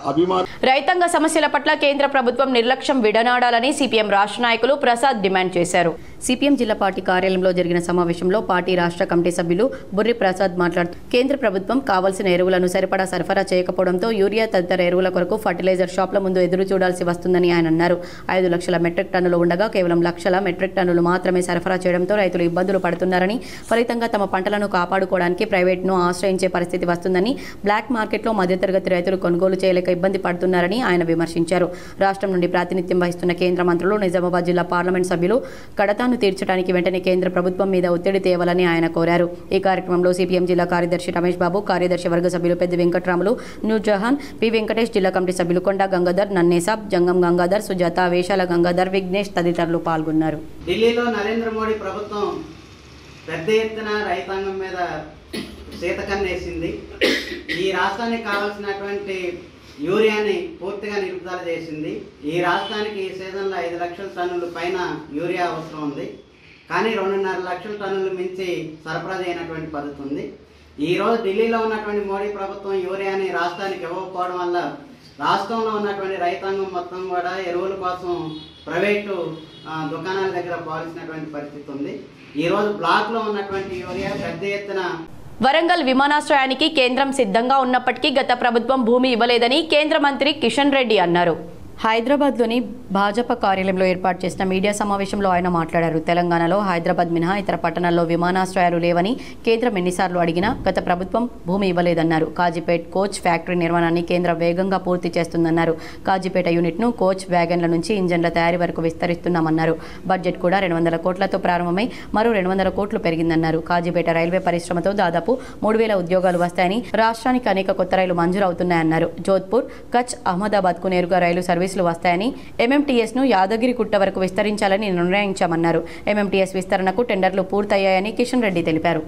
అభిమానం. రైతాంగ సమస్యల పట్ల కేంద్ర ప్రభుత్వం నిర్లక్ష్యం విడనాడాలని సిపిఎం రాష్ట్ర నాయకులు ప్రసాద్ డిమాండ్ చేశారు. సిపిఎం జిల్లా పార్టీ కార్యాలయంలో జరిగిన సమావేశంలో పార్టీ రాష్ట్ర కమిటీ సభ్యులు బుర్రి ప్రసాద్ మాట్లాడుతూ కేంద్ర ప్రభుత్వం కావాల్సిన ఎరువులను సరిపడా సరఫరా చేయకపోవడంతో యూరియా తదితర ఎరువుల కొరకు ఫర్టిలైజర్ షాప్ల ముందు ఎదురు చూడాల్సి వస్తుందని ఆయన అన్నారు. 5 లక్షల మెట్రిక్ టన్నులు ఉండగా కేవలం 1 లక్షల మెట్రిక్ టన్నులు మాత్రమే సరఫరా చేయడంతో రైతులు ఇబ్బందులు పడుతున్నారని, ఫలితంగా తమ పంటలను కాపాడుకోవడానికి ప్రైవేట్ను ఆశ్రయించే పరిస్థితి వస్తుందని, బ్లాక్ మార్కెట్లో మధ్యతరగతి రైతులు కొనుగోలు చేయలేక ఇబ్బంది పడుతున్నారని ఆయన విమర్శించారు. రాష్ట్రం నుండి ప్రాతినిధ్యం వహిస్తున్న కేంద్ర మంత్రులు నిజామాబాద్ జిల్లా పార్లమెంట్ సభ్యులు కడతాను తీర్చడానికి వెంటనే కేంద్ర ప్రభుత్వం మీద ఒత్తిడి తేవాలని ఆయన కోరారు. ఈ కార్యక్రమంలో సిపిఎం జిల్లా కార్యదర్శి రమేష్ బాబు, కార్యదర్శి వర్గ సభ్యులు పెద్ది వెంకట్రాములు, నూర్జహాన్, పి వెంకటేష్, జిల్లా కమిటీ సభ్యులు కొండ గంగాధర్, నన్నేసాబ్, జంగం గంగాధర్, సుజాత, వేషాల గంగాధర్, విఘ్నేష్ తదితరులు పాల్గొన్నారు. ఢిల్లీలో నరేంద్ర మోడీ ప్రభుత్వం పెద్ద ఎత్తున రైతాంగం మీద శీతకన్నేసింది. ఈ రాష్ట్రానికి కావాల్సినటువంటి యూరియాని పూర్తిగా నిలుపుదల చేసింది. ఈ రాష్ట్రానికి ఈ సీజన్లో 5 లక్షల టన్నుల పైన యూరియా అవసరం ఉంది. కానీ 2.5 లక్షల టన్నులు మించి సరఫరా చేయనటువంటి పద్ధతి ఉంది. ఈరోజు ఢిల్లీలో ఉన్నటువంటి మోడీ ప్రభుత్వం యూరియాని రాష్ట్రానికి ఇవ్వకపోవడం వల్ల రాష్ట్రంలో ఉన్నటువంటి రైతాంగం మొత్తం కూడా ఎరువుల కోసం ప్రైవేటు దుకాణాల దగ్గర పోవాల్సినటువంటి పరిస్థితి ఉంది. ఈరోజు బ్లాక్లో ఉన్నటువంటి యూరియా పెద్ద ఎత్తున వరంగల్ విమానాశ్రయానికి కేంద్రం సిద్ధంగా ఉన్నప్పటికీ గత ప్రభుత్వం భూమి ఇవ్వలేదని కేంద్ర మంత్రి కిషన్ రెడ్డి అన్నారు. హైదరాబాద్లోని భాజపా కార్యాలయంలో ఏర్పాటు చేసిన మీడియా సమావేశంలో ఆయన మాట్లాడారు. తెలంగాణలో హైదరాబాద్ మినహా ఇతర పట్టణాల్లో విమానాశ్రయాలు లేవని కేంద్రం ఎన్నిసార్లు అడిగినా గత ప్రభుత్వం భూమి ఇవ్వలేదన్నారు. కాజీపేట్ కోచ్ ఫ్యాక్టరీ నిర్మాణాన్ని కేంద్రం వేగంగా పూర్తి చేస్తుందన్నారు. కాజీపేట యూనిట్ను కోచ్ వ్యాగన్ల నుంచి ఇంజన్ల తయారీ వరకు విస్తరిస్తున్నామన్నారు. బడ్జెట్ కూడా 200 కోట్లతో ప్రారంభమై మరో 200 కోట్లు పెరిగిందన్నారు. కాజీపేట రైల్వే పరిశ్రమతో దాదాపు 3000 ఉద్యోగాలు వస్తాయని, రాష్ట్రానికి అనేక కొత్త రైలు మంజూరు అవుతున్నాయన్నారు. జోధ్పూర్, కచ్, అహ్మదాబాద్కు నేరుగా రైలు సర్వీస్ సర్వీసులు వస్తాయని ఎంఎంటీఎస్ను యాదగిరిగుట్ట వరకు విస్తరించాలని నిర్ణయించామన్నారు. ఎంఎంటీఎస్ విస్తరణకు టెండర్లు పూర్తయ్యాయని కిషన్ రెడ్డి తెలిపారు.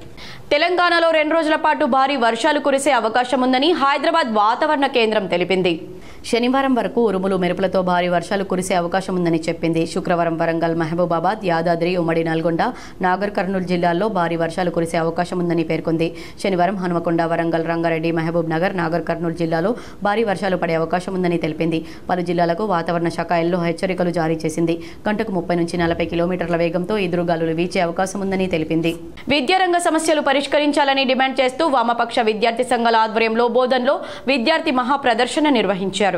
తెలంగాణలో 2 రోజుల పాటు భారీ వర్షాలు కురిసే అవకాశం ఉందని హైదరాబాద్ వాతావరణ కేంద్రం తెలిపింది. శనివారం వరకు ఉరుములు మెరుపులతో భారీ వర్షాలు కురిసే అవకాశం ఉందని చెప్పింది. శుక్రవారం వరంగల్, మహబూబాబాద్, యాదాద్రి, ఉమ్మడి నల్గొండ, నాగర్ కర్నూలు జిల్లాల్లో భారీ వర్షాలు కురిసే అవకాశం ఉందని పేర్కొంది. శనివారం హనుమకొండ, వరంగల్, రంగారెడ్డి, మహబూబ్ నగర్, నాగర్ కర్నూలు జిల్లాలో భారీ వర్షాలు పడే అవకాశం ఉందని తెలిపింది. పలు జిల్లాలకు వాతావరణ శాఖ ఎల్లో హెచ్చరికలు జారీ చేసింది. గంటకు 30 నుంచి 40 కిలోమీటర్ల వేగంతో ఎదురుగాలులు వీచే అవకాశం ఉందని తెలిపింది. విద్యారంగ సమస్యలు పరిష్కరించాలని డిమాండ్ చేస్తూ వామపక్ష విద్యార్థి సంఘాల ఆధ్వర్యంలో బోధన్లో విద్యార్థి మహా ప్రదర్శన నిర్వహించారు.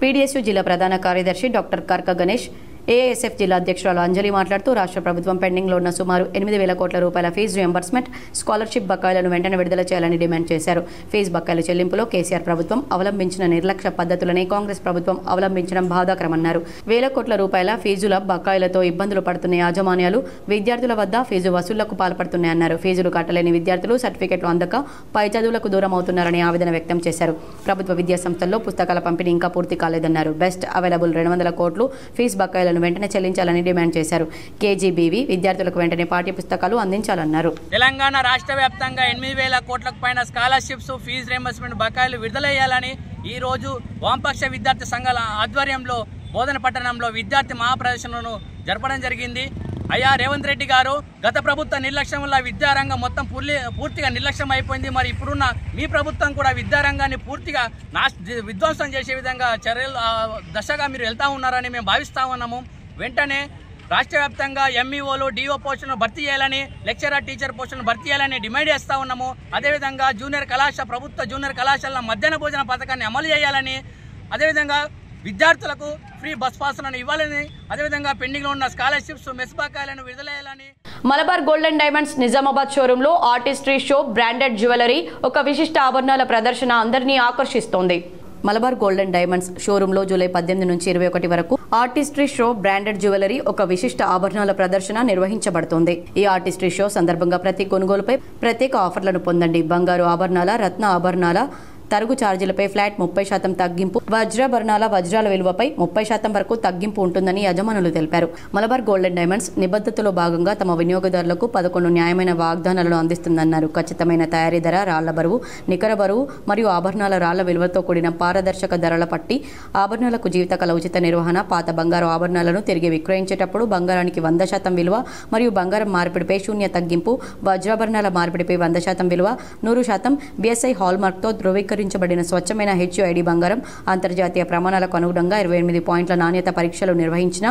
పీడీఎస్యూ జిల్లా ప్రధాన కార్యదర్శి డాక్టర్ కర్క గణేష్, ఏఐఎస్ఎఫ్ జిల్లా అధ్యక్షురాలు అంజలి మాట్లాడుతూ రాష్ట్ర ప్రభుత్వం పెండింగ్లో ఉన్న సుమారు 8,000 కోట్ల రూపాయల ఫీజు రియంబర్స్మెంట్, స్కాలర్షిప్ బకాయిలను వెంటనే విడుదల చేయాలని డిమాండ్ చేశారు. ఫీజు బకాయిల చెల్లింపులో కేసీఆర్ ప్రభుత్వం అవలంబించిన నిర్లక్ష్య పద్ధతులనే కాంగ్రెస్ ప్రభుత్వం అవలంబించడం బాధాకరమన్నారు. వేల కోట్ల రూపాయల ఫీజుల బకాయిలతో ఇబ్బందులు పడుతున్న యాజమాన్యాలు విద్యార్థుల వద్ద ఫీజు వసూళ్లకు పాల్పడుతున్నాయన్నారు. ఫీజులు కట్టలేని విద్యార్థులు సర్టిఫికెట్లు అందక పై చదువులకు దూరం అవుతున్నారని ఆవేదన వ్యక్తం చేశారు. ప్రభుత్వ విద్యా సంస్థల్లో పుస్తకాల పంపిణీ ఇంకా పూర్తి కాలేదన్నారు. బెస్ట్ అవైలబుల్ 200 కోట్లు ఫీజు బకాయిలను వెంటనే చెల్లించాలని డిమాండ్ చేశారు. కేజీబీవీ విద్యార్థులకు వెంటనే పాఠ్య పుస్తకాలు అందించాలన్నారు. తెలంగాణ రాష్ట్ర వ్యాప్తంగా 8,000 కోట్లకు పైన స్కాలర్షిప్స్, ఫీజు రియంబర్స్మెంట్ బకాయిలు విడుదల చేయాలని ఈ రోజు వామపక్ష విద్యార్థి సంఘాల ఆధ్వర్యంలో బోధన పట్టణంలో విద్యార్థి మహాప్రదర్శనను జరపడం జరిగింది. అయ్యా రేవంత్ రెడ్డి గారు, గత ప్రభుత్వ నిర్లక్ష్యం వల్ల విద్యారంగం మొత్తం పూర్తిగా నిర్లక్ష్యం అయిపోయింది. మరి ఇప్పుడున్న మీ ప్రభుత్వం కూడా విద్యారంగాన్ని పూర్తిగా విధ్వంసం చేసే విధంగా చర్యలు దశగా మీరు వెళ్తా ఉన్నారని మేము భావిస్తా ఉన్నాము. వెంటనే రాష్ట్ర వ్యాప్తంగా ఎంఈఓలు, డిఓ పోస్టులను భర్తీ చేయాలని, లెక్చరర్, టీచర్ పోస్టులను భర్తీ చేయాలని డిమాండ్ చేస్తూ ఉన్నాము. అదేవిధంగా ప్రభుత్వ జూనియర్ కళాశాల మధ్యాహ్న భోజన పథకాన్ని అమలు చేయాలని, అదేవిధంగా విద్యార్థులకు ఫ్రీ బస్ పాసులను ఇవ్వాలని, అదేవిధంగా పెండింగ్లో ఉన్న స్కాలర్షిప్స్, మెస్ బకాయిలను విడుదల చేయాలని. మలబార్ గోల్డెన్ డైమండ్స్ నిజామాబాద్ షోరూంలో ఆర్టిస్ట్రీ షో, బ్రాండెడ్ జ్యువెలరీ, ఒక విశిష్ట ఆభరణాల ప్రదర్శన అందరినీ ఆకర్షిస్తోంది. మలబార్ గోల్డెన్ డైమండ్స్ షోరూంలో జూలై 18 నుంచి 21 వరకు ఆర్టిస్ట్రీ షో, బ్రాండెడ్ జ్యువెలరీ, ఒక విశిష్ట ఆభరణాల ప్రదర్శన నిర్వహించబడుతోంది. ఈ ఆర్టిస్ట్రీ షో సందర్భంగా ప్రతి కొనుగోలుపై ప్రత్యేక ఆఫర్లను పొందండి. బంగారు ఆభరణాల, రత్న ఆభరణాల తరుగు ఛార్జీలపై ఫ్లాట్ 30% తగ్గింపు, వజ్రాభరణాల వజ్రాల విలువపై 30% వరకు తగ్గింపు ఉంటుందని యజమానులు తెలిపారు. మలబార్ గోల్డెన్ డైమండ్స్ నిబద్ధతలో భాగంగా తమ వినియోగదారులకు 11 న్యాయమైన వాగ్దానాలను అందిస్తుందన్నారు. ఖచ్చితమైన తయారీ ధర, రాళ్ల బరువు, నికర బరువు మరియు ఆభరణాల రాళ్ల విలువతో కూడిన పారదర్శక ధరల పట్టి, ఆభరణాలకు జీవితకాల ఉచిత నిర్వహణ, పాత బంగారు ఆభరణాలను తిరిగి విక్రయించేటప్పుడు బంగారానికి 100% విలువ మరియు బంగారం మార్పిడిపై శూన్య తగ్గింపు, వజ్రాభరణాల మార్పిడిపై 100% విలువ, 100% BSI హాల్మార్క్తో ధృవీకరించబడిన స్వచ్ఛమైన HUID బంగారం, అంతర్జాతీయ ప్రమాణాలకు అనుగుణంగా 28 పాయింట్ల నాణ్యత పరీక్షలు నిర్వహించిన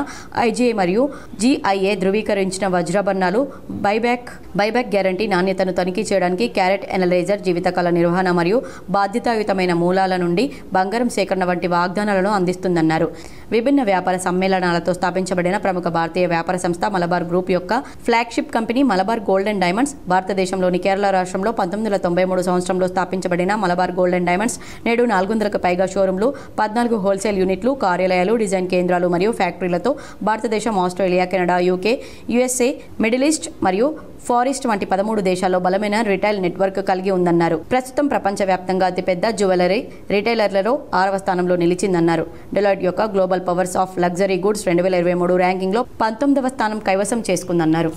IGI మరియు GIA ధృవీకరించిన వజ్రాభరణాలు, బైబ్యాక్ గ్యారంటీ, నాణ్యతను తనిఖీ చేయడానికి క్యారెట్ ఎనలైజర్, జీవితకాల నిర్వహణ మరియు బాధ్యతాయుతమైన మూలాల నుండి బంగారం సేకరణ వంటి వాగ్దానాలను అందిస్తుందన్నారు. విభిన్న వ్యాపార సమ్మేళనాలతో స్థాపించబడిన ప్రముఖ భారతీయ వ్యాపార సంస్థ మలబార్ గ్రూప్ యొక్క flagship company Malabar golden diamonds, భారతదేశంలోని కేరళ రాష్ట్రంలో 1993 సంవత్సరంలో స్థాపించబడిన మలబార్ గోల్డెన్ డైమండ్స్ నేడు 400కు పైగా షోరూంలు, 14 హోల్సేల్ యూనిట్లు, కార్యాలయాలు, డిజైన్ కేంద్రాలు మరియు ఫ్యాక్టరీలతో భారతదేశం, Australia, Canada, UK, USA, middle east మరియు ఫార్ ఈస్ట్ వంటి 13 దేశాల్లో బలమైన రిటైల్ నెట్వర్క్ కలిగి ఉందన్నారు. ప్రస్తుతం ప్రపంచవ్యాప్తంగా అతిపెద్ద జ్యువెలరీ రిటైలర్లలో 6వ స్థానంలో నిలిచిందన్నారు. డెలాయిట్ యొక్క global powers of luxury goods 2023 ర్యాంకింగ్లో 19వ స్థానం కైవసం చేసుకుందన్నారు.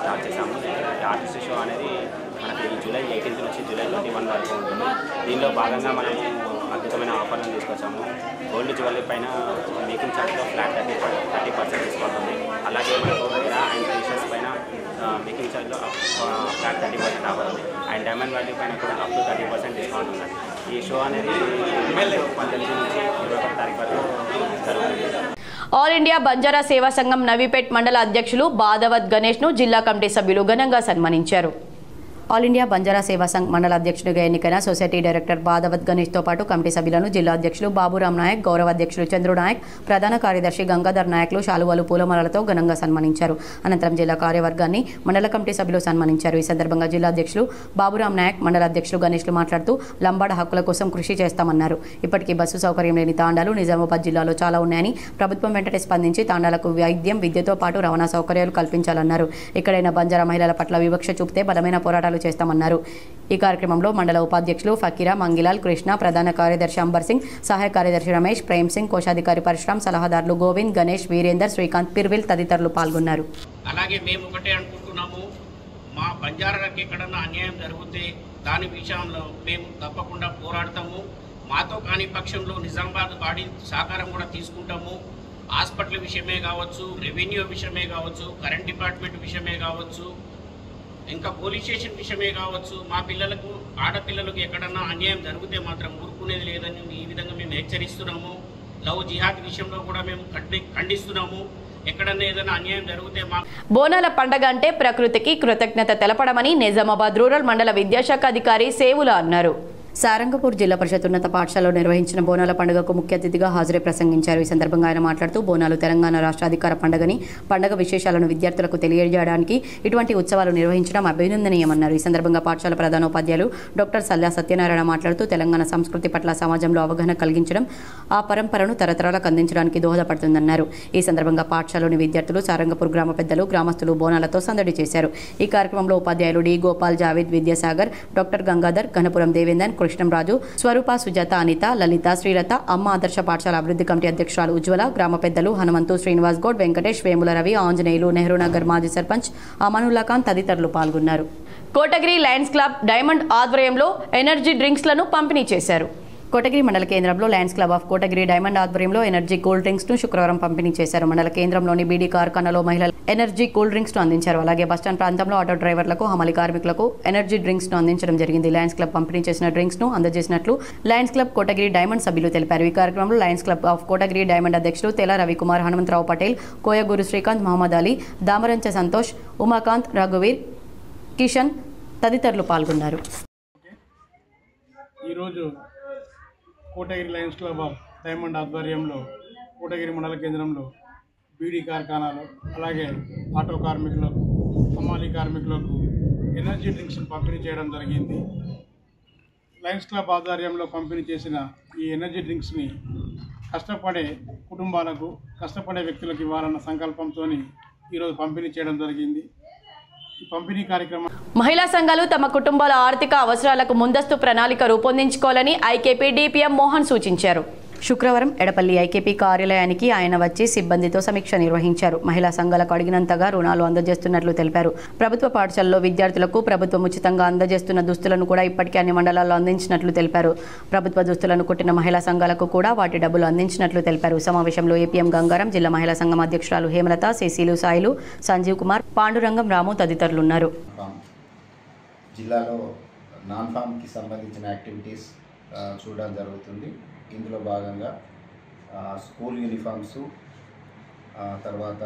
స్టార్ట్ చేసాము. ఈ ఆర్టిస్ట్ షో అనేది మనకి జూలై 18 నుంచి జూలై 21 వరకు ఉంటుంది. దీనిలో భాగంగా మనము అద్భుతమైన ఆఫర్లను తీసుకొచ్చాము. గోల్డ్ జ్యువెలరీ పైన మేకింగ్ ఛార్జ్లో ఫ్లాట్ 30% డిస్కౌంట్ ఉంది. అలాగే మనకు హీరా అండ్ టీషర్ట్స్ పైన మేకింగ్ ఛార్జ్లో ఫ్లాట్ 30% ఆఫర్ ఉంది. అండ్ డైమండ్ వాల్యూ పైన కూడా అప్ టు 30% డిస్కౌంట్ ఉంది. ఈ షో అనేది 18 నుంచి 21 తారీఖు వరకు జరుగుతుంది. ఆల్ ఇండియా బంజారా సేవా సంఘం నవీపేట్ మండల అధ్యక్షులు బాదవత్ గణేష్ను జిల్లా కమిటీ సభ్యులు ఘనంగా సన్మానించారు. ఆల్ ఇండియా బంజారా సేవా సంఘ్ మండల అధ్యక్షుడిగా ఎన్నికైన సొసైటీ డైరెక్టర్ బాదవత్ గణేష్తో పాటు కమిటీ సభ్యులను జిల్లా అధ్యక్షులు బాబురామ్ నాయక్, గౌరవ అధ్యక్షులు చంద్రు నాయక్, ప్రధాన కార్యదర్శి గంగాధర్ నాయక్లు శాలువాలు, పూలమాలలతో ఘనంగా సన్మానించారు. అనంతరం జిల్లా కార్యవర్గాన్ని మండల కమిటీ సభ్యులు సన్మానించారు. ఈ సందర్భంగా జిల్లా అధ్యక్షులు బాబురామ్ నాయక్, మండల అధ్యక్షులు గణేష్లు మాట్లాడుతూ లంబాడ హక్కుల కోసం కృషి చేస్తామన్నారు. ఇప్పటికీ బస్సు సౌకర్యం లేని తాండాలు నిజామాబాద్ జిల్లాలో చాలా ఉన్నాయని, ప్రభుత్వం వెంటనే స్పందించి తాండాలకు వైద్యం, విద్యతో పాటు రవాణా సౌకర్యాలు కల్పించాలన్నారు. ఎక్కడైనా బంజారా మహిళల పట్ల వివక్ష చూపితే బలమైన పోరాటాలు చేస్తామన్నారు. ఈ కార్యక్రమంలో మండల ఉపాధ్యక్షులు ఫకీరా, మంగిలాల్, కృష్ణ, ప్రధాన కార్యదర్శి అంబర్ సింగ్, సహాయ కార్యదర్శి రమేష్, ప్రేమ్ సింగ్, కోశాధికారి పరశురామ్, సలహాదారులు గోవింద్, గణేష్, వీరేందర్, శ్రీకాంత్, పిర్విల్ తదితరులు పాల్గొన్నారు. అలాగే మేము ఒకటే అనుకుంటున్నాము, మా బంజారాలకు ఎక్కడన్నా అన్యాయం జరిగితే దాని విషయంలో మేము తప్పకుండా పోరాడతాము. మాతో కాని పక్షంలో నిజామాబాద్ బాడీ సహకారం కూడా తీసుకుంటాము. హాస్పిటల్ విషయమే కావచ్చు, రెవెన్యూ విషయమే కావచ్చు, కరెంట్ డిపార్ట్మెంట్ విషయమే కావచ్చు, ఇంకా పోలీస్ స్టేషన్ విషయమే కావచ్చు, మా పిల్లలకు ఆడపిల్లలకు ఎక్కడన్నా అన్యాయం జరిగితే మాత్రం ఊరుకునేది లేదని ఈ విధంగా మేము హెచ్చరిస్తున్నాము. లవ్ జిహాద్ విషయంలో కూడా మేము ఖండిస్తున్నాము. ఎక్కడన్నా ఏదైనా అన్యాయం జరిగితే మా బోనాల పండగ అంటే ప్రకృతికి కృతజ్ఞత తెలపడమని నిజామాబాద్ రూరల్ మండల విద్యాశాఖ అధికారి సేవుల అన్నారు. సారంగపూర్ జిల్లా పరిషత్ ఉన్నత పాఠశాలలో నిర్వహించిన బోనాల పండుగకు ముఖ్య అతిథిగా హాజరై ప్రసంగించారు. ఈ సందర్భంగా ఆయన మాట్లాడుతూ బోనాలు తెలంగాణ రాష్ట్ర అధికార పండుగని, పండుగ విశేషాలను విద్యార్థులకు తెలియజేయడానికి ఇటువంటి ఉత్సవాలు నిర్వహించడం అభినందనీయమన్నారు. ఈ సందర్భంగా పాఠశాల ప్రధానోపాధ్యాయులు డాక్టర్ సల్లా సత్యనారాయణ మాట్లాడుతూ తెలంగాణ సంస్కృతి పట్ల సమాజంలో అవగాహన కలిగించడం, ఆ పరంపరను తరతరాలకు అందించడానికి దోహదపడుతుందన్నారు. ఈ సందర్భంగా పాఠశాలలోని విద్యార్థులు, సారంగపూర్ గ్రామ పెద్దలు, గ్రామస్తులు బోనాలతో సందడి చేశారు. ఈ కార్యక్రమంలో ఉపాధ్యాయులు డి గోపాల్, జావేద్, విద్యాసాగర్, డాక్టర్ గంగాధర్, గణపురం దేవేందర్, కృష్ణంరాజు, స్వరూప, సుజాత, అనిత, లలిత, శ్రీలత, అమ్మ ఆదర్శ పాఠశాల అభివృద్ధి కమిటీ అధ్యక్షురాలు ఉజ్వల, గ్రామ పెద్దలు హనుమంతు, శ్రీనివాస్ గౌడ్, వెంకటేష్, వేముల రవి, ఆంజనేయులు, నెహ్రూ నగర్ మాజీ సర్పంచ్ అమనుల్లా ఖాన్ తదితరులు పాల్గొన్నారు. కోటగిరి లయన్స్ క్లబ్ డైమండ్ ఆధ్వర్యంలో ఎనర్జీ డ్రింక్స్లను పంపిణీ చేశారు. కోటగిరి మండల కేంద్రంలో Lions club of Kotagiri diamond ఆధ్వర్యంలో ఎనర్జీ కూల్ డ్రింక్స్ ను శుక్రవారం పంపిణీ చేశారు. మండల కేంద్రంలోని బీడీ కార్ఖానాలో మహిళలు ఎనర్జీ కూల్ డ్రింక్స్ ను అందించారు. అలాగే బస్టాండ్ ప్రాంతంలో ఆటో డ్రైవర్లకు, హమాలి కార్మికులకు ఎనర్జీ డ్రింక్స్ ను అందించడం జరిగింది. లయన్స్ క్లబ్ పంపిణీ చేసిన డ్రింక్స్ ను అందజేసినట్లు లయన్స్ క్లబ్ కోటగిరి డైమండ్ సభ్యులు తెలిపారు. ఈ కార్యక్రమంలో Lions club of Kotagiri diamond అధ్యక్షులు తెల రవికుమార్, హనుమంతరావు పటేల్, కోయగూరు శ్రీకాంత్, మహమ్మద్ అలీ, దామరంచ సంతోష్, ఉమాకాంత్, రఘువీర్, కిషన్ తదితరులు పాల్గొన్నారు. ఈరోజు Kotagiri Lions club of diamond ఆధ్వర్యంలో కోటగిరి మండల కేంద్రంలో బీడీ కార్ఖానాలు, అలాగే ఆటో కార్మికులకు, హమాలి కార్మికులకు ఎనర్జీ డ్రింక్స్ని పంపిణీ చేయడం జరిగింది. లయన్స్ క్లబ్ ఆధ్వర్యంలో పంపిణీ చేసిన ఈ ఎనర్జీ డ్రింక్స్ని కష్టపడే కుటుంబాలకు, కష్టపడే వ్యక్తులకు ఇవ్వాలన్న సంకల్పంతో ఈరోజు పంపిణీ చేయడం జరిగింది. ఈ పంపిణీ కార్యక్రమం మహిళా సంఘాలు తమ కుటుంబాల ఆర్థిక అవసరాలకు ముందస్తు ప్రణాళిక రూపొందించుకోవాలని ఐకేపీ డిపిఎం మోహన్ సూచించారు. శుక్రవారం ఎడపల్లి ఐకేపీ కార్యాలయానికి ఆయన వచ్చి సిబ్బందితో సమీక్ష నిర్వహించారు. మహిళా సంఘాలకు అడిగినంతగా రుణాలు అందజేస్తున్నట్లు తెలిపారు. ప్రభుత్వ పాఠశాలలో విద్యార్థులకు ప్రభుత్వం ఉచితంగా అందజేస్తున్న దుస్తులను కూడా ఇప్పటికే అన్ని మండలాల్లో అందించినట్లు తెలిపారు. ప్రభుత్వ దుస్తులను కుట్టిన మహిళా సంఘాలకు కూడా వాటి డబ్బులు అందించినట్లు తెలిపారు. సమావేశంలో ఏపీఎం గంగారం, జిల్లా మహిళా సంఘం అధ్యక్షురాలు హేమలత, సిసిలు సాయిలు, సంజీవ్ కుమార్, పాండురంగం, రాము తదితరులున్నారు. జిల్లాలో నాన్ ఫామ్కి సంబంధించిన యాక్టివిటీస్ చూడడం జరుగుతుంది. ఇందులో భాగంగా స్కూల్ యూనిఫామ్స్, తర్వాత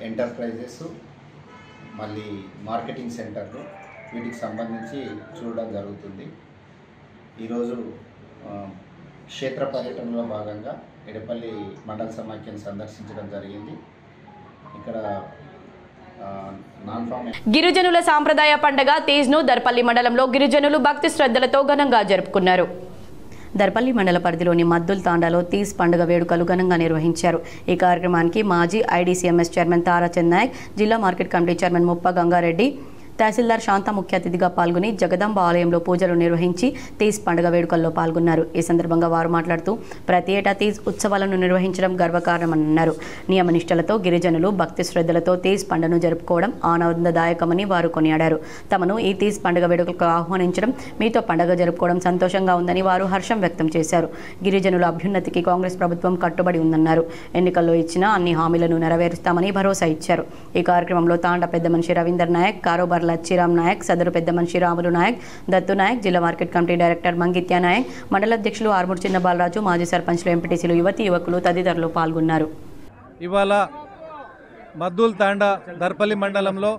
ఎంటర్ప్రైజెస్, మళ్ళీ మార్కెటింగ్ సెంటర్లు, వీటికి సంబంధించి చూడడం జరుగుతుంది. ఈరోజు క్షేత్ర పర్యటనలో భాగంగా ఎడపల్లి మండల సమాఖ్యను సందర్శించడం జరిగింది. ఇక్కడ గిరిజనుల సాంప్రదాయ పండుగ తీజ్ను దర్పల్లి మండలంలో గిరిజనులు భక్తి శ్రద్ధలతో ఘనంగా జరుపుకున్నారు. దర్పల్లి మండల పరిధిలోని మద్దుల్ తాండాలో తీజ్ పండుగ వేడుకలు ఘనంగా నిర్వహించారు. ఈ కార్యక్రమానికి మాజీ ఐడీసీఎంఎస్ చైర్మన్ తారాచంద్ నాయక్, జిల్లా మార్కెట్ కమిటీ చైర్మన్ ముప్ప గంగారెడ్డి, తహసీల్దార్ శాంత ముఖ్య అతిథిగా పాల్గొని జగదాంబ ఆలయంలో పూజలు నిర్వహించి తీజ్ పండుగ వేడుకల్లో పాల్గొన్నారు. ఈ సందర్భంగా వారు మాట్లాడుతూ ప్రతి ఏటా తీజ్ ఉత్సవాలను నిర్వహించడం గర్వకారణమన్నారు. నియమనిష్టలతో గిరిజనులు భక్తి శ్రద్ధలతో తీజ్ పండుగను జరుపుకోవడం ఆనందదాయకమని వారు కొనియాడారు. తమను ఈ తీజ్ పండుగ వేడుకలకు ఆహ్వానించడం, మీతో పండుగ జరుపుకోవడం సంతోషంగా ఉందని వారు హర్షం వ్యక్తం చేశారు. గిరిజనుల అభ్యున్నతికి కాంగ్రెస్ ప్రభుత్వం కట్టుబడి ఉందన్నారు. ఎన్నికల్లో ఇచ్చిన అన్ని హామీలను నెరవేరుస్తామని భరోసా ఇచ్చారు. ఈ కార్యక్రమంలో తాండా పెద్ద మనిషి రవీందర్ నాయక్, కారోబార్ లచ్చిరామ్ నాయక్, సదరు పెద్ద మనిషి రాములు నాయక్, దత్తు నాయక్, జిల్లా మార్కెట్ కమిటీ డైరెక్టర్ మంగిత్యా నాయక్, మండల అధ్యక్షులు ఆర్మూర్ చిన్న బాలరాజు, మాజీ సర్పంచ్లు, ఎంపీటీసీలు, యువతి యువకులు తదితరులు పాల్గొన్నారు. ఇవాళ మద్దుల్ తాండా దర్పల్లి మండలంలో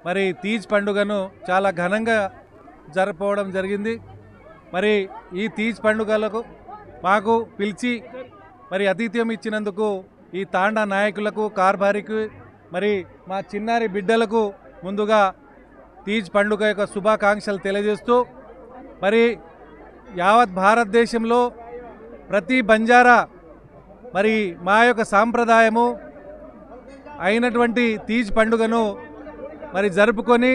మరి తీజ్ పండుగను చాలా ఘనంగా జరుపుకోవడం జరిగింది. మరి ఈ తీజ్ పండుగలకు మాకు పిలిచి మరి ఆతిథ్యం ఇచ్చినందుకు ఈ తాండా నాయకులకు, కార్బారికి, మరి మా చిన్నారి బిడ్డలకు ముందుగా తీజ్ పండుగ యొక్క శుభాకాంక్షలు తెలియజేస్తూ, మరి యావత్ భారతదేశంలో ప్రతి బంజారా మరి మా యొక్క సాంప్రదాయము అయినటువంటి తీజ్ పండుగను మరి జరుపుకొని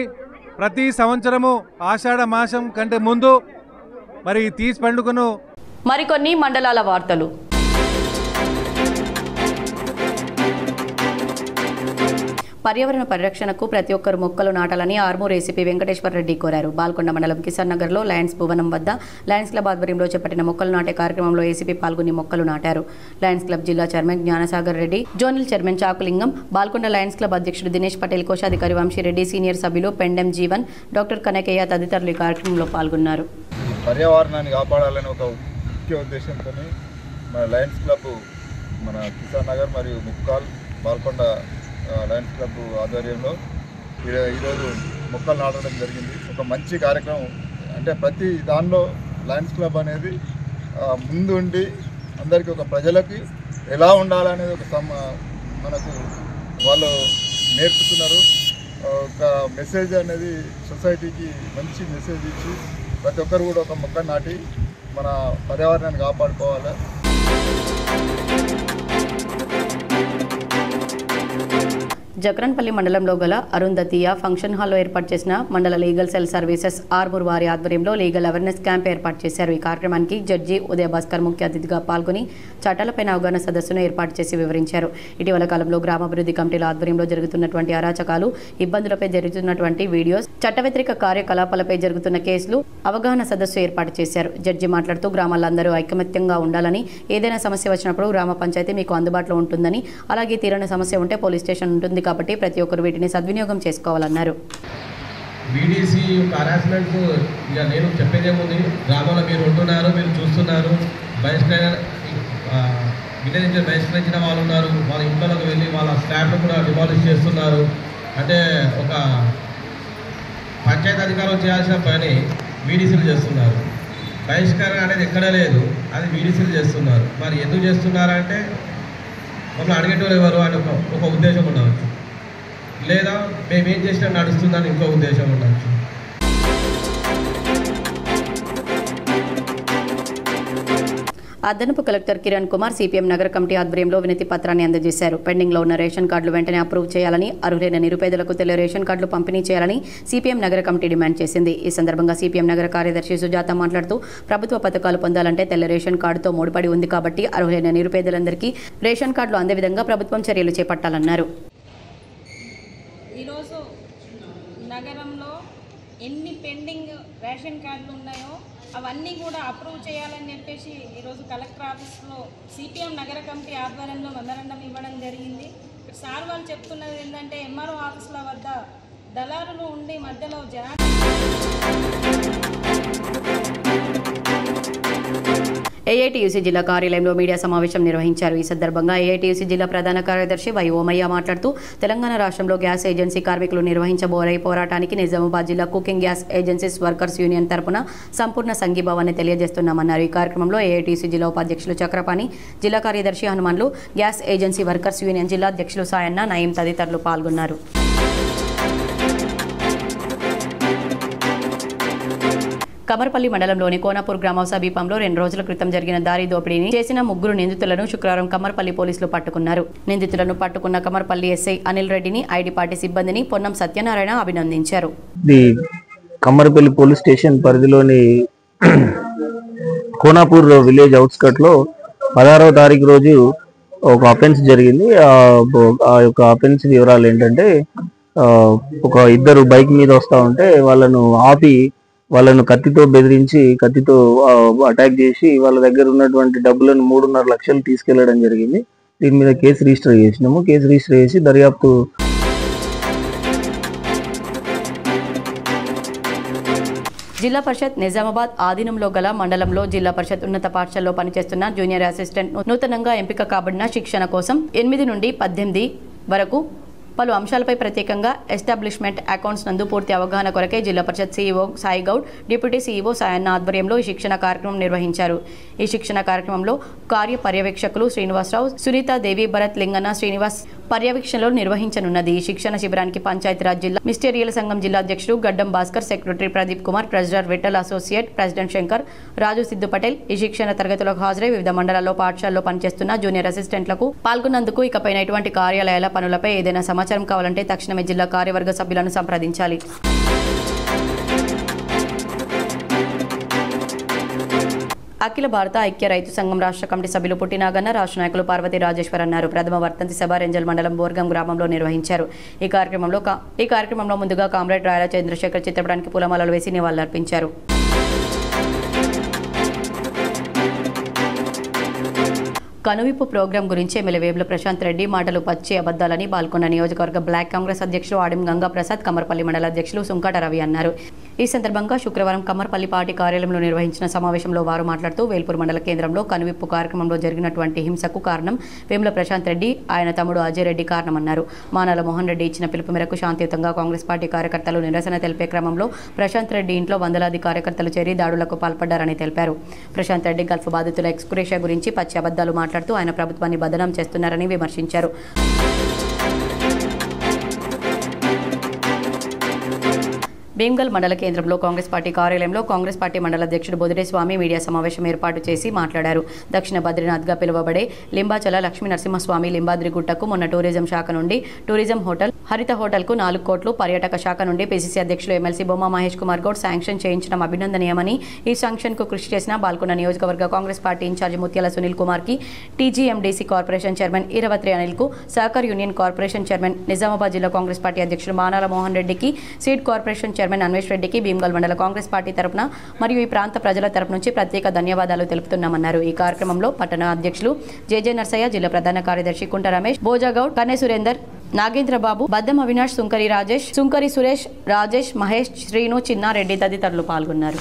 ప్రతి సంవత్సరము ఆషాఢ మాసం కంటే ముందు మరి తీజ్ పండుగను మరికొన్ని మండలాల వార్తలు. పర్యావరణ పరిరక్షణకు ప్రతి ఒక్కరు మొక్కలు నాటాలని ఆర్మూర్ ఏసీపీ వెంకటేశ్వర రెడ్డి కోరారు. బాల్కొండ మండలం కిసాన్ నగర్లో లయన్స్ భువనం వద్ద లయన్స్ క్లబ్ ఆధ్వర్యంలో చేపట్టిన మొక్కలు నాటే కార్యక్రమంలో ఏసీపీ పాల్గొని మొక్కలు నాటారు. లయన్స్ క్లబ్ జిల్లా chairman Gnanasagar Reddy, zonal chairman Chakulingam, Balkonda lions club అధ్యక్షుడు దినేష్ పటేల్, కోశాధికారి వంశీరెడ్డి, సీనియర్ సభ్యులు పెండెం జీవన్, డాక్టర్ కనకయ్య తదితరులు ఈ కార్యక్రమంలో పాల్గొన్నారు. పర్యావరణాన్ని కాపాడాలని ఒక ముఖ్య ఉద్దేశంతో మన లయన్స్ క్లబ్ మన కిసాన్ నగర్ మరియు ముక్కాల్ బాల్కొండ లయన్స్ క్లబ్ ఆధ్వర్యంలో ఈరోజు మొక్కలు నాటడం జరిగింది. ఒక మంచి కార్యక్రమం. అంటే ప్రతి దానిలో లయన్స్ క్లబ్ అనేది ముందుండి అందరికీ ఒక ప్రజలకి ఎలా ఉండాలనేది ఒక మనకు వాళ్ళు నేర్పుతున్నారు. ఒక మెసేజ్ అనేది సొసైటీకి మంచి మెసేజ్ ఇచ్చి ప్రతి ఒక్కరు కూడా ఒక మొక్క నాటి మన పర్యావరణాన్ని కాపాడుకోవాలి. జక్రన్పల్లి మండలంలో గల అరుంధతీయ ఫంక్షన్ హాల్లో ఏర్పాటు చేసిన మండల లీగల్ సెల్ సర్వీసెస్ ఆర్మూర్ వారి ఆధ్వర్యంలో లీగల్ అవేర్నెస్ క్యాంప్ ఏర్పాటు చేశారు. ఈ కార్యక్రమానికి జడ్జి ఉదయ భాస్కర్ ముఖ్య అతిథిగా పాల్గొని చట్టాలపైన అవగాహన సదస్సును ఏర్పాటు చేసి వివరించారు. ఇటీవల కాలంలో గ్రామాభివృద్ధి కమిటీల ఆధ్వర్యంలో జరుగుతున్నటువంటి అరాచకాలు, ఇబ్బందులపై జరుగుతున్నటువంటి వీడియోస్, చట్ట వ్యతిరేక కార్యకలాపాలపై జరుగుతున్న కేసులు అవగాహన సదస్సు ఏర్పాటు చేశారు. జడ్జి మాట్లాడుతూ గ్రామాలందరూ ఐకమత్యంగా ఉండాలని, ఏదైనా సమస్య వచ్చినప్పుడు గ్రామ పంచాయతీ మీకు అందుబాటులో ఉంటుందని, అలాగే తీరని సమస్య ఉంటే పోలీస్ స్టేషన్ ఉంటుంది కాబట్టి ప్రతి ఒక్కరు వీటిని సద్వినియోగం చేసుకోవాలన్నారు. వీడీసీ యొక్క హరాస్మెంట్ ఇక నేను చెప్పేదేముంది, గ్రామంలో మీరు ఉంటున్నారు, మీరు చూస్తున్నారు, విలేజ్ నుంచి బహిష్కరించిన వాళ్ళు ఉన్నారు, వాళ్ళ ఇంట్లోకి వెళ్ళి వాళ్ళ స్లాబ్ను కూడా డిమాలిష్ చేస్తున్నారు. అంటే ఒక పంచాయతీ అధికారులు చేయాల్సిన పని వీడీసీలు చేస్తున్నారు. బహిష్కరణ అనేది ఎక్కడా లేదు, అది వీడీసీలు చేస్తున్నారు. మరి ఎందుకు చేస్తున్నారంటే మమ్మల్ని అడిగేటోళ్ళు ఎవరు అని ఒక ఉద్దేశం ఉండవచ్చు, లేదా మేమేం చేసినా నడుస్తుందని ఇంకో ఉద్దేశం ఉండవచ్చు. అదనపు కలెక్టర్ కిరణ్ కుమార్ సిపిఎం నగర కమిటీ ఆధ్వర్యంలో వినతి పత్రాన్ని అందజేశారు. పెండింగ్లో ఉన్న రేషన్ కార్డులు వెంటనే అప్రూవ్ చేయాలని, అర్హులైన నిరుపేదలకు తెల్ల రేషన్ కార్డులు పంపిణీ చేయాలని సిపిఎం నగర కమిటీ డిమాండ్ చేసింది. ఈ సందర్భంగా సిపిఎం నగర కార్యదర్శి సుజాత మాట్లాడుతూ ప్రభుత్వ పథకాలు పొందాలంటే తెల్ల రేషన్ కార్డుతో ముడిపడి ఉంది కాబట్టి అర్హులైన నిరుపేదలందరికీ రేషన్ కార్డులు అందే విధంగా ప్రభుత్వం చర్యలు చేపట్టాలన్నారు. ఈరోజు నగరంలో ఎన్ని పెండింగ్ రేషన్ కార్డులు ఉన్నాయో అవన్నీ కూడా అప్రూవ్ చేయాలని చెప్పేసి ఈరోజు కలెక్టర్ ఆఫీస్లో సిపిఎం నగర కమిటీ ఆధ్వర్యంలో మెమరాండం ఇవ్వడం జరిగింది. సార్ వాళ్ళు చెప్తున్నది ఏంటంటే ఎంఆర్ఓ ఆఫీసుల వద్ద దళారులు ఉండి మధ్యలో ఏఐటీయూసీ జిల్లా కార్యాలయంలో మీడియా సమావేశం నిర్వహించారు. ఈ సందర్భంగా ఏఐటీయూసీ జిల్లా ప్రధాన కార్యదర్శి వై ఓమయ్య మాట్లాడుతూ తెలంగాణ రాష్ట్రంలో గ్యాస్ ఏజెన్సీ కార్మికులు నిర్వహించబోయే పోరాటానికి నిజామాబాద్ జిల్లా cooking gas agencies workers union తరపున సంపూర్ణ సంఘీభావాన్ని తెలియజేస్తున్నామన్నారు. ఈ కార్యక్రమంలో ఏఐటీయూసీ జిల్లా ఉపాధ్యక్షులు చక్రపాణి, జిల్లా కార్యదర్శి హనుమాన్లు, గ్యాస్ ఏజెన్సీ వర్కర్స్ యూనియన్ జిల్లా అధ్యక్షులు సాయన్న, నయీం తదితరులు పాల్గొన్నారు. కమర్పల్లి మండలంలోని కోనాపూర్ గ్రామ సమీపంలో 2 రోజుల క్రితం జరిగిన దారి దోపిడీని చేసిన 3 నిందితులను శుక్రవారం కమర్పల్లి పోలీసులు పట్టుకున్నారు. నిందితులను పట్టుకున్న కమర్పల్లి ఎస్ఐ అనిల్ రెడ్డిని, ఐడి పార్టీ సిబ్బందిని పొన్నం సత్యనారాయణ అభినందించారు. కమర్పల్లి పోలీస్ స్టేషన్ పరిధిలోని కోనాపూర్ విలేజ్ అవుట్స్కట్ లో 16వ తారీఖు రోజు ఒక అఫెన్స్ జరిగింది. ఆ యొక్క అఫెన్స్ వివరాలు ఏంటంటే, ఒక ఇద్దరు బైక్ మీద వస్తూ ఉంటే వాళ్ళను కత్తితో బెదిరించి, కత్తితో అటాక్ చేసి వాళ్ళ దగ్గర ఉన్నటువంటి డబ్బులను 3.5 లక్షలు తీసుకెళ్లడం జరిగింది. దీని మీద కేసు రిజిస్టర్ చేసినాము. కేసు రిజిస్టర్ చేసి దర్యాప్తు జిల్లా పరిషత్ నిజామాబాద్ ఆధీనంలో గల మండలంలో జిల్లా పరిషత్ ఉన్నత పాఠశాలలో పనిచేస్తున్న జూనియర్ అసిస్టెంట్ నూతనంగా ఎంపిక కాబడిన శిక్షణ కోసం 8 నుండి 18 వరకు పలు అంశాలపై ప్రత్యేకంగా ఎస్టాబ్లిష్మెంట్ అకౌంట్స్ నందు పూర్తి అవగాహన కొరకే Zilla Parishad CEO Sai Goud, deputy CEO Sayanna ఆధ్వర్యంలో ఈ శిక్షణ కార్యక్రమం నిర్వహించారు. ఈ శిక్షణ కార్యక్రమంలో కార్య పర్యవేక్షకులు శ్రీనివాసరావు, సునీత దేవి, భరత్ లింగన్న శ్రీనివాస్ పర్యవేక్షణలో నిర్వహించనున్నది. ఈ శిక్షణ శిబిరానికి పంచాయతీరాజ్ జిల్లా మిస్టేరియల్ సంఘం జిల్లా అధ్యక్షుడు Gaddam Bhaskar, secretary Pradeep Kumar, treasurer Vithal, associate president Shankar, Raju Siddu Patel ఈ శిక్షణ తరగతులకు హాజరై వివిధ మండలాల్లో పాఠశాలలో పనిచేస్తున్న జూనియర్ అసిస్టెంట్లకు పాల్గొన్నందుకు ఇకపైన ఎటువంటి కార్యాలయాల పనులపై ఏదైనా సమాచారం కావాలంటే తక్షణమే జిల్లా కార్యవర్గ సభ్యులను సంప్రదించాలి. అఖిల భారత ఐక్య రైతు సంఘం రాష్ట్ర కమిటీ సభ్యులు పుట్టినాగన్న, రాష్ట్ర నాయకులు పార్వతి రాజేశ్వర్ అన్నారు. ప్రథమ వర్తంతి సభ రెంజల్ మండలం బోర్గం గ్రామంలో నిర్వహించారు. ఈ కార్యక్రమంలో ముందుగా కామ్రేడ్ రాయల చంద్రశేఖర్ చిత్రపటానికి పూలమాలలు వేసి నివాళులర్పించారు. కనువిప్పు ప్రోగ్రాం గురించి ఎమ్మెల్యే వేముల ప్రశాంత్ రెడ్డి మాటలు పచ్చి అబద్దాలని బాల్కొండ నియోజకవర్గ బ్లాక్ కాంగ్రెస్ అధ్యక్షులు ఆడిం గంగా ప్రసాద్, కమ్మర్పల్లి మండల అధ్యక్షులు సుంకాట రవి అన్నారు. ఈ సందర్భంగా శుక్రవారం కమ్మర్పల్లి పార్టీ కార్యాలయంలో నిర్వహించిన సమావేశంలో వారు మాట్లాడుతూ వేల్పూర్ మండల కేంద్రంలో కనువిప్పు కార్యక్రమంలో జరిగినటువంటి హింసకు కారణం వేముల ప్రశాంత్ రెడ్డి, ఆయన తమ్ముడు అజయ్ రెడ్డి కారణమన్నారు. మానాల మోహన్ రెడ్డి ఇచ్చిన పిలుపు మేరకు శాంతియుతంగా కాంగ్రెస్ పార్టీ కార్యకర్తలు నిరసన తెలిపే క్రమంలో ప్రశాంత్ రెడ్డి ఇంట్లో వందలాది కార్యకర్తలు చేరి దాడులకు పాల్పడ్డారని తెలిపారు. ప్రశాంత్ రెడ్డి గల్ఫ్ బాధితుల ఎక్స్క్రేషియా గురించి పచ్చి అబద్దాలు మాట్లాడుతూ ఆయన ప్రభుత్వాన్ని బదనాం చేస్తున్నారని విమర్శించారు. భీమ్గల్ మండల కేంద్రంలో కాంగ్రెస్ పార్టీ కార్యాలయంలో కాంగ్రెస్ పార్టీ మండల అధ్యక్షుడు బొదిరే స్వామి మీడియా సమావేశం ఏర్పాటు చేసి మాట్లాడారు. దక్షిణ బద్రీనాథ్గా పిలువబడే లింబాచల లక్ష్మీ నరసింహస్వామి లింబాద్రి గుట్టకు మొన్న టూరిజం శాఖ నుండి టూరిజం హోటల్ హరిత హోటల్కు 4 కోట్లు, పర్యాటక శాఖ నుండి పిసిసి అధ్యక్షులు ఎమ్మెల్సీ బొమ్మ మహేష్ కుమార్ గౌడ్ శాంక్షన్ చేయించడం అభినందనీయమని, ఈ శాంక్షన్కు కృషి చేసిన బాల్కొండ నియోజకవర్గ కాంగ్రెస్ పార్టీ ఇన్ఛార్జి ముత్యాల సునీల్ కుమార్కి, టీజీఎండీసీ కార్పొరేషన్ చైర్మన్ ఈరవత్రి అనిల్కు, Sahakar union corporation chairman Nizamabad జిల్లా కాంగ్రెస్ పార్టీ అధ్యక్షులు మానాల మోహన్ రెడ్డికి, సీడ్ కార్పొరేషన్ చైర్మన్ అన్వేష్ రెడ్డికి, భీమ్గల్ మండల కాంగ్రెస్ పార్టీ తరపున మరియు ఈ ప్రాంత ప్రజల తరపు నుంచి ప్రత్యేక ధన్యవాదాలు తెలుపుతున్నామన్నారు. ఈ కార్యక్రమంలో పట్టణ అధ్యక్షులు జేజే నర్సయ్య, జిల్లా ప్రధాన కార్యదర్శి కుంట రమేష్, భోజాగౌడ్, కన్నె సురేందర్, నాగేంద్రబాబు, బద్దం అవినాష్, సుంకరి రాజేష్, సుంకరి సురేష్, రాజేష్, మహేష్, శ్రీను, చిన్నారెడ్డి తదితరులు పాల్గొన్నారు.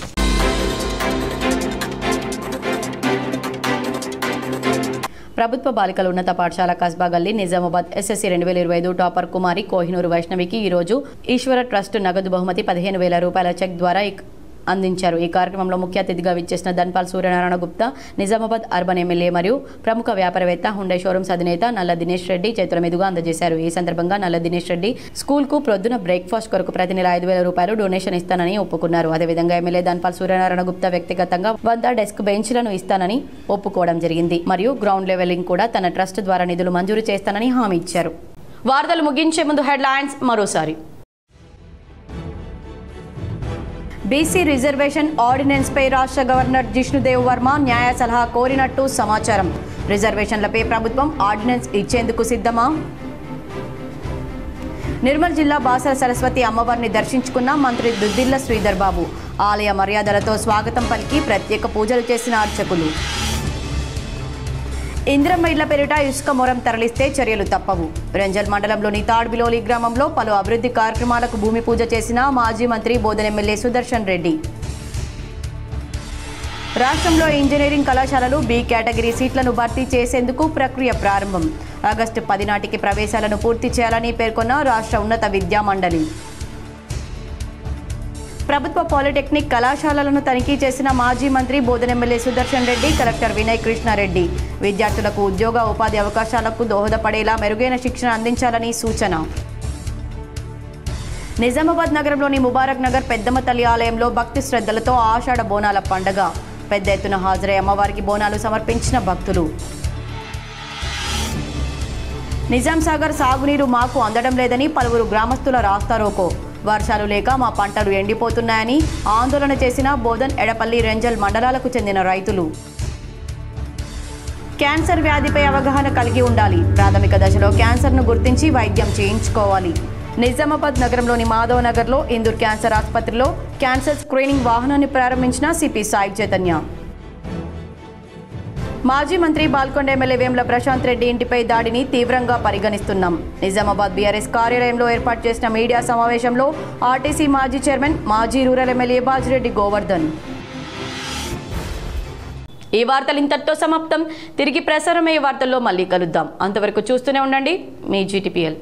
ప్రభుత్వ బాలికల ఉన్నత పాఠశాల కస్బా గల్లీ నిజామాబాద్ ఎస్ఎస్సీ 2025 టాపర్ కుమారి కోహినూరు వైష్ణవికి ఈరోజు ఈశ్వర ట్రస్ట్ నగదు బహుమతి 15,000 రూపాయల చెక్ ద్వారా అందించారు. ఈ కార్యక్రమంలో ముఖ్య అతిథిగా విచ్చేసిన ధన్పాల్ సూర్యనారాయణ గుప్తా, నిజామాబాద్ అర్బన్ ఎమ్మెల్యే మరియు ప్రముఖ వ్యాపారవేత్త, హుండై షోరూమ్స్ అధినేత నల్ల దినేష్ రెడ్డి చేతుల మీదుగా అందజేశారు. ఈ సందర్భంగా నల్ల దినేష్ రెడ్డి స్కూల్కు ప్రొద్దున బ్రేక్ఫాస్ట్ కొరకు ప్రతి నెల 5,000 రూపాయలు డొనేషన్ ఇస్తానని ఒప్పుకున్నారు. అదేవిధంగా ఎమ్మెల్యే ధన్పాల్ సూర్యనారాయణ గుప్తా వ్యక్తిగతంగా 100 డెస్క్ బెంచ్లను ఇస్తానని ఒప్పుకోవడం జరిగింది. మరియు గ్రౌండ్ లెవెలింగ్ కూడా తన ట్రస్ట్ ద్వారా నిధులు మంజూరు చేస్తానని హామీ ఇచ్చారు. వార్తలు ముగించే ముందు హెడ్లైన్స్ మరోసారి. బీసీ రిజర్వేషన్ ఆర్డినెన్స్ పై రాష్ట్ర గవర్నర్ జిష్ణుదేవ్ వర్మ న్యాయ సలహా కోరినట్టు సమాచారం. రిజర్వేషన్లపై ప్రభుత్వం ఆర్డినెన్స్ ఇచ్చేందుకు సిద్ధమా? నిర్మల్ జిల్లా బాసర సరస్వతి అమ్మవారిని దర్శించుకున్న మంత్రి దుద్దిల్ల శ్రీధర్ బాబు. ఆలయ మర్యాదలతో స్వాగతం పలికి ప్రత్యేక పూజలు చేసిన అర్చకులు. ఇంద్రమ్మ ఇళ్ల పేరిట ఇసుక మొరం తరలిస్తే చర్యలు తప్పవు. రెంజల్ మండలంలోని తాడ్బిలోలి గ్రామంలో పలు అభివృద్ధి కార్యక్రమాలకు భూమి పూజ చేసిన మాజీ మంత్రి బోధన ఎమ్మెల్యే సుదర్శన్ రెడ్డి. రాష్ట్రంలో ఇంజనీరింగ్ కళాశాలలు బి కేటగిరీ సీట్లను భర్తీ చేసేందుకు ప్రక్రియ ప్రారంభం. ఆగస్టు 10 నాటికి ప్రవేశాలను పూర్తి చేయాలని పేర్కొన్న రాష్ట్ర ఉన్నత విద్యా మండలి. ప్రభుత్వ పాలిటెక్నిక్ కళాశాలలను తనిఖీ చేసిన మాజీ మంత్రి బోధన ఎమ్మెల్యే సుదర్శన్ రెడ్డి, కలెక్టర్ వినయ్ కృష్ణారెడ్డి. విద్యార్థులకు ఉద్యోగ ఉపాధి అవకాశాలకు దోహదపడేలా మెరుగైన శిక్షణ అందించాలని సూచన. నిజామాబాద్ నగరంలోని ముబారక్ నగర్ పెద్దమ్మ తల్లి ఆలయంలో భక్తి శ్రద్ధలతో ఆషాఢ బోనాల పండగ. పెద్ద ఎత్తున హాజరై అమ్మవారికి బోనాలు సమర్పించిన భక్తులు. నిజాం సాగర్ సాగునీరు మాకు అందడం లేదని పలువురు గ్రామస్తుల రాస్తారోకో. వర్షాలు లేక మా పంటలు ఎండిపోతున్నాయని ఆందోళన చేసిన బోధన్, ఎడపల్లి, రెంజల్ మండలాలకు చెందిన రైతులు. క్యాన్సర్ వ్యాధిపై అవగాహన కలిగి ఉండాలి. ప్రాథమిక దశలో క్యాన్సర్ను గుర్తించి వైద్యం చేయించుకోవాలి. నిజామాబాద్ నగరంలోని మాధవ్ నగర్లో ఇందూర్ క్యాన్సర్ ఆసుపత్రిలో క్యాన్సర్ స్క్రీనింగ్ వాహనాన్ని ప్రారంభించిన సిపి సాయి చైతన్య. మాజీ మంత్రి బాల్కొండ ఎమ్మెల్యే వేముల ప్రశాంత్ రెడ్డి ఇంటిపై దాడిని తీవ్రంగా పరిగణిస్తున్నాం. నిజామాబాద్ బీఆర్ఎస్ కార్యాలయంలో ఏర్పాటు చేసిన మీడియా సమావేశంలో ఆర్టీసీ మాజీ చైర్మన్, మాజీ రూరల్ ఎమ్మెల్యే బాజిరెడ్డి గోవర్ధన్. ఈ వార్తలు ఇంతటితో సమాప్తం. తిరిగి ప్రసారమయ్యే వార్తల్లో మళ్ళీ కలుద్దాం. అంతవరకు చూస్తూనే ఉండండి మీ GTPL.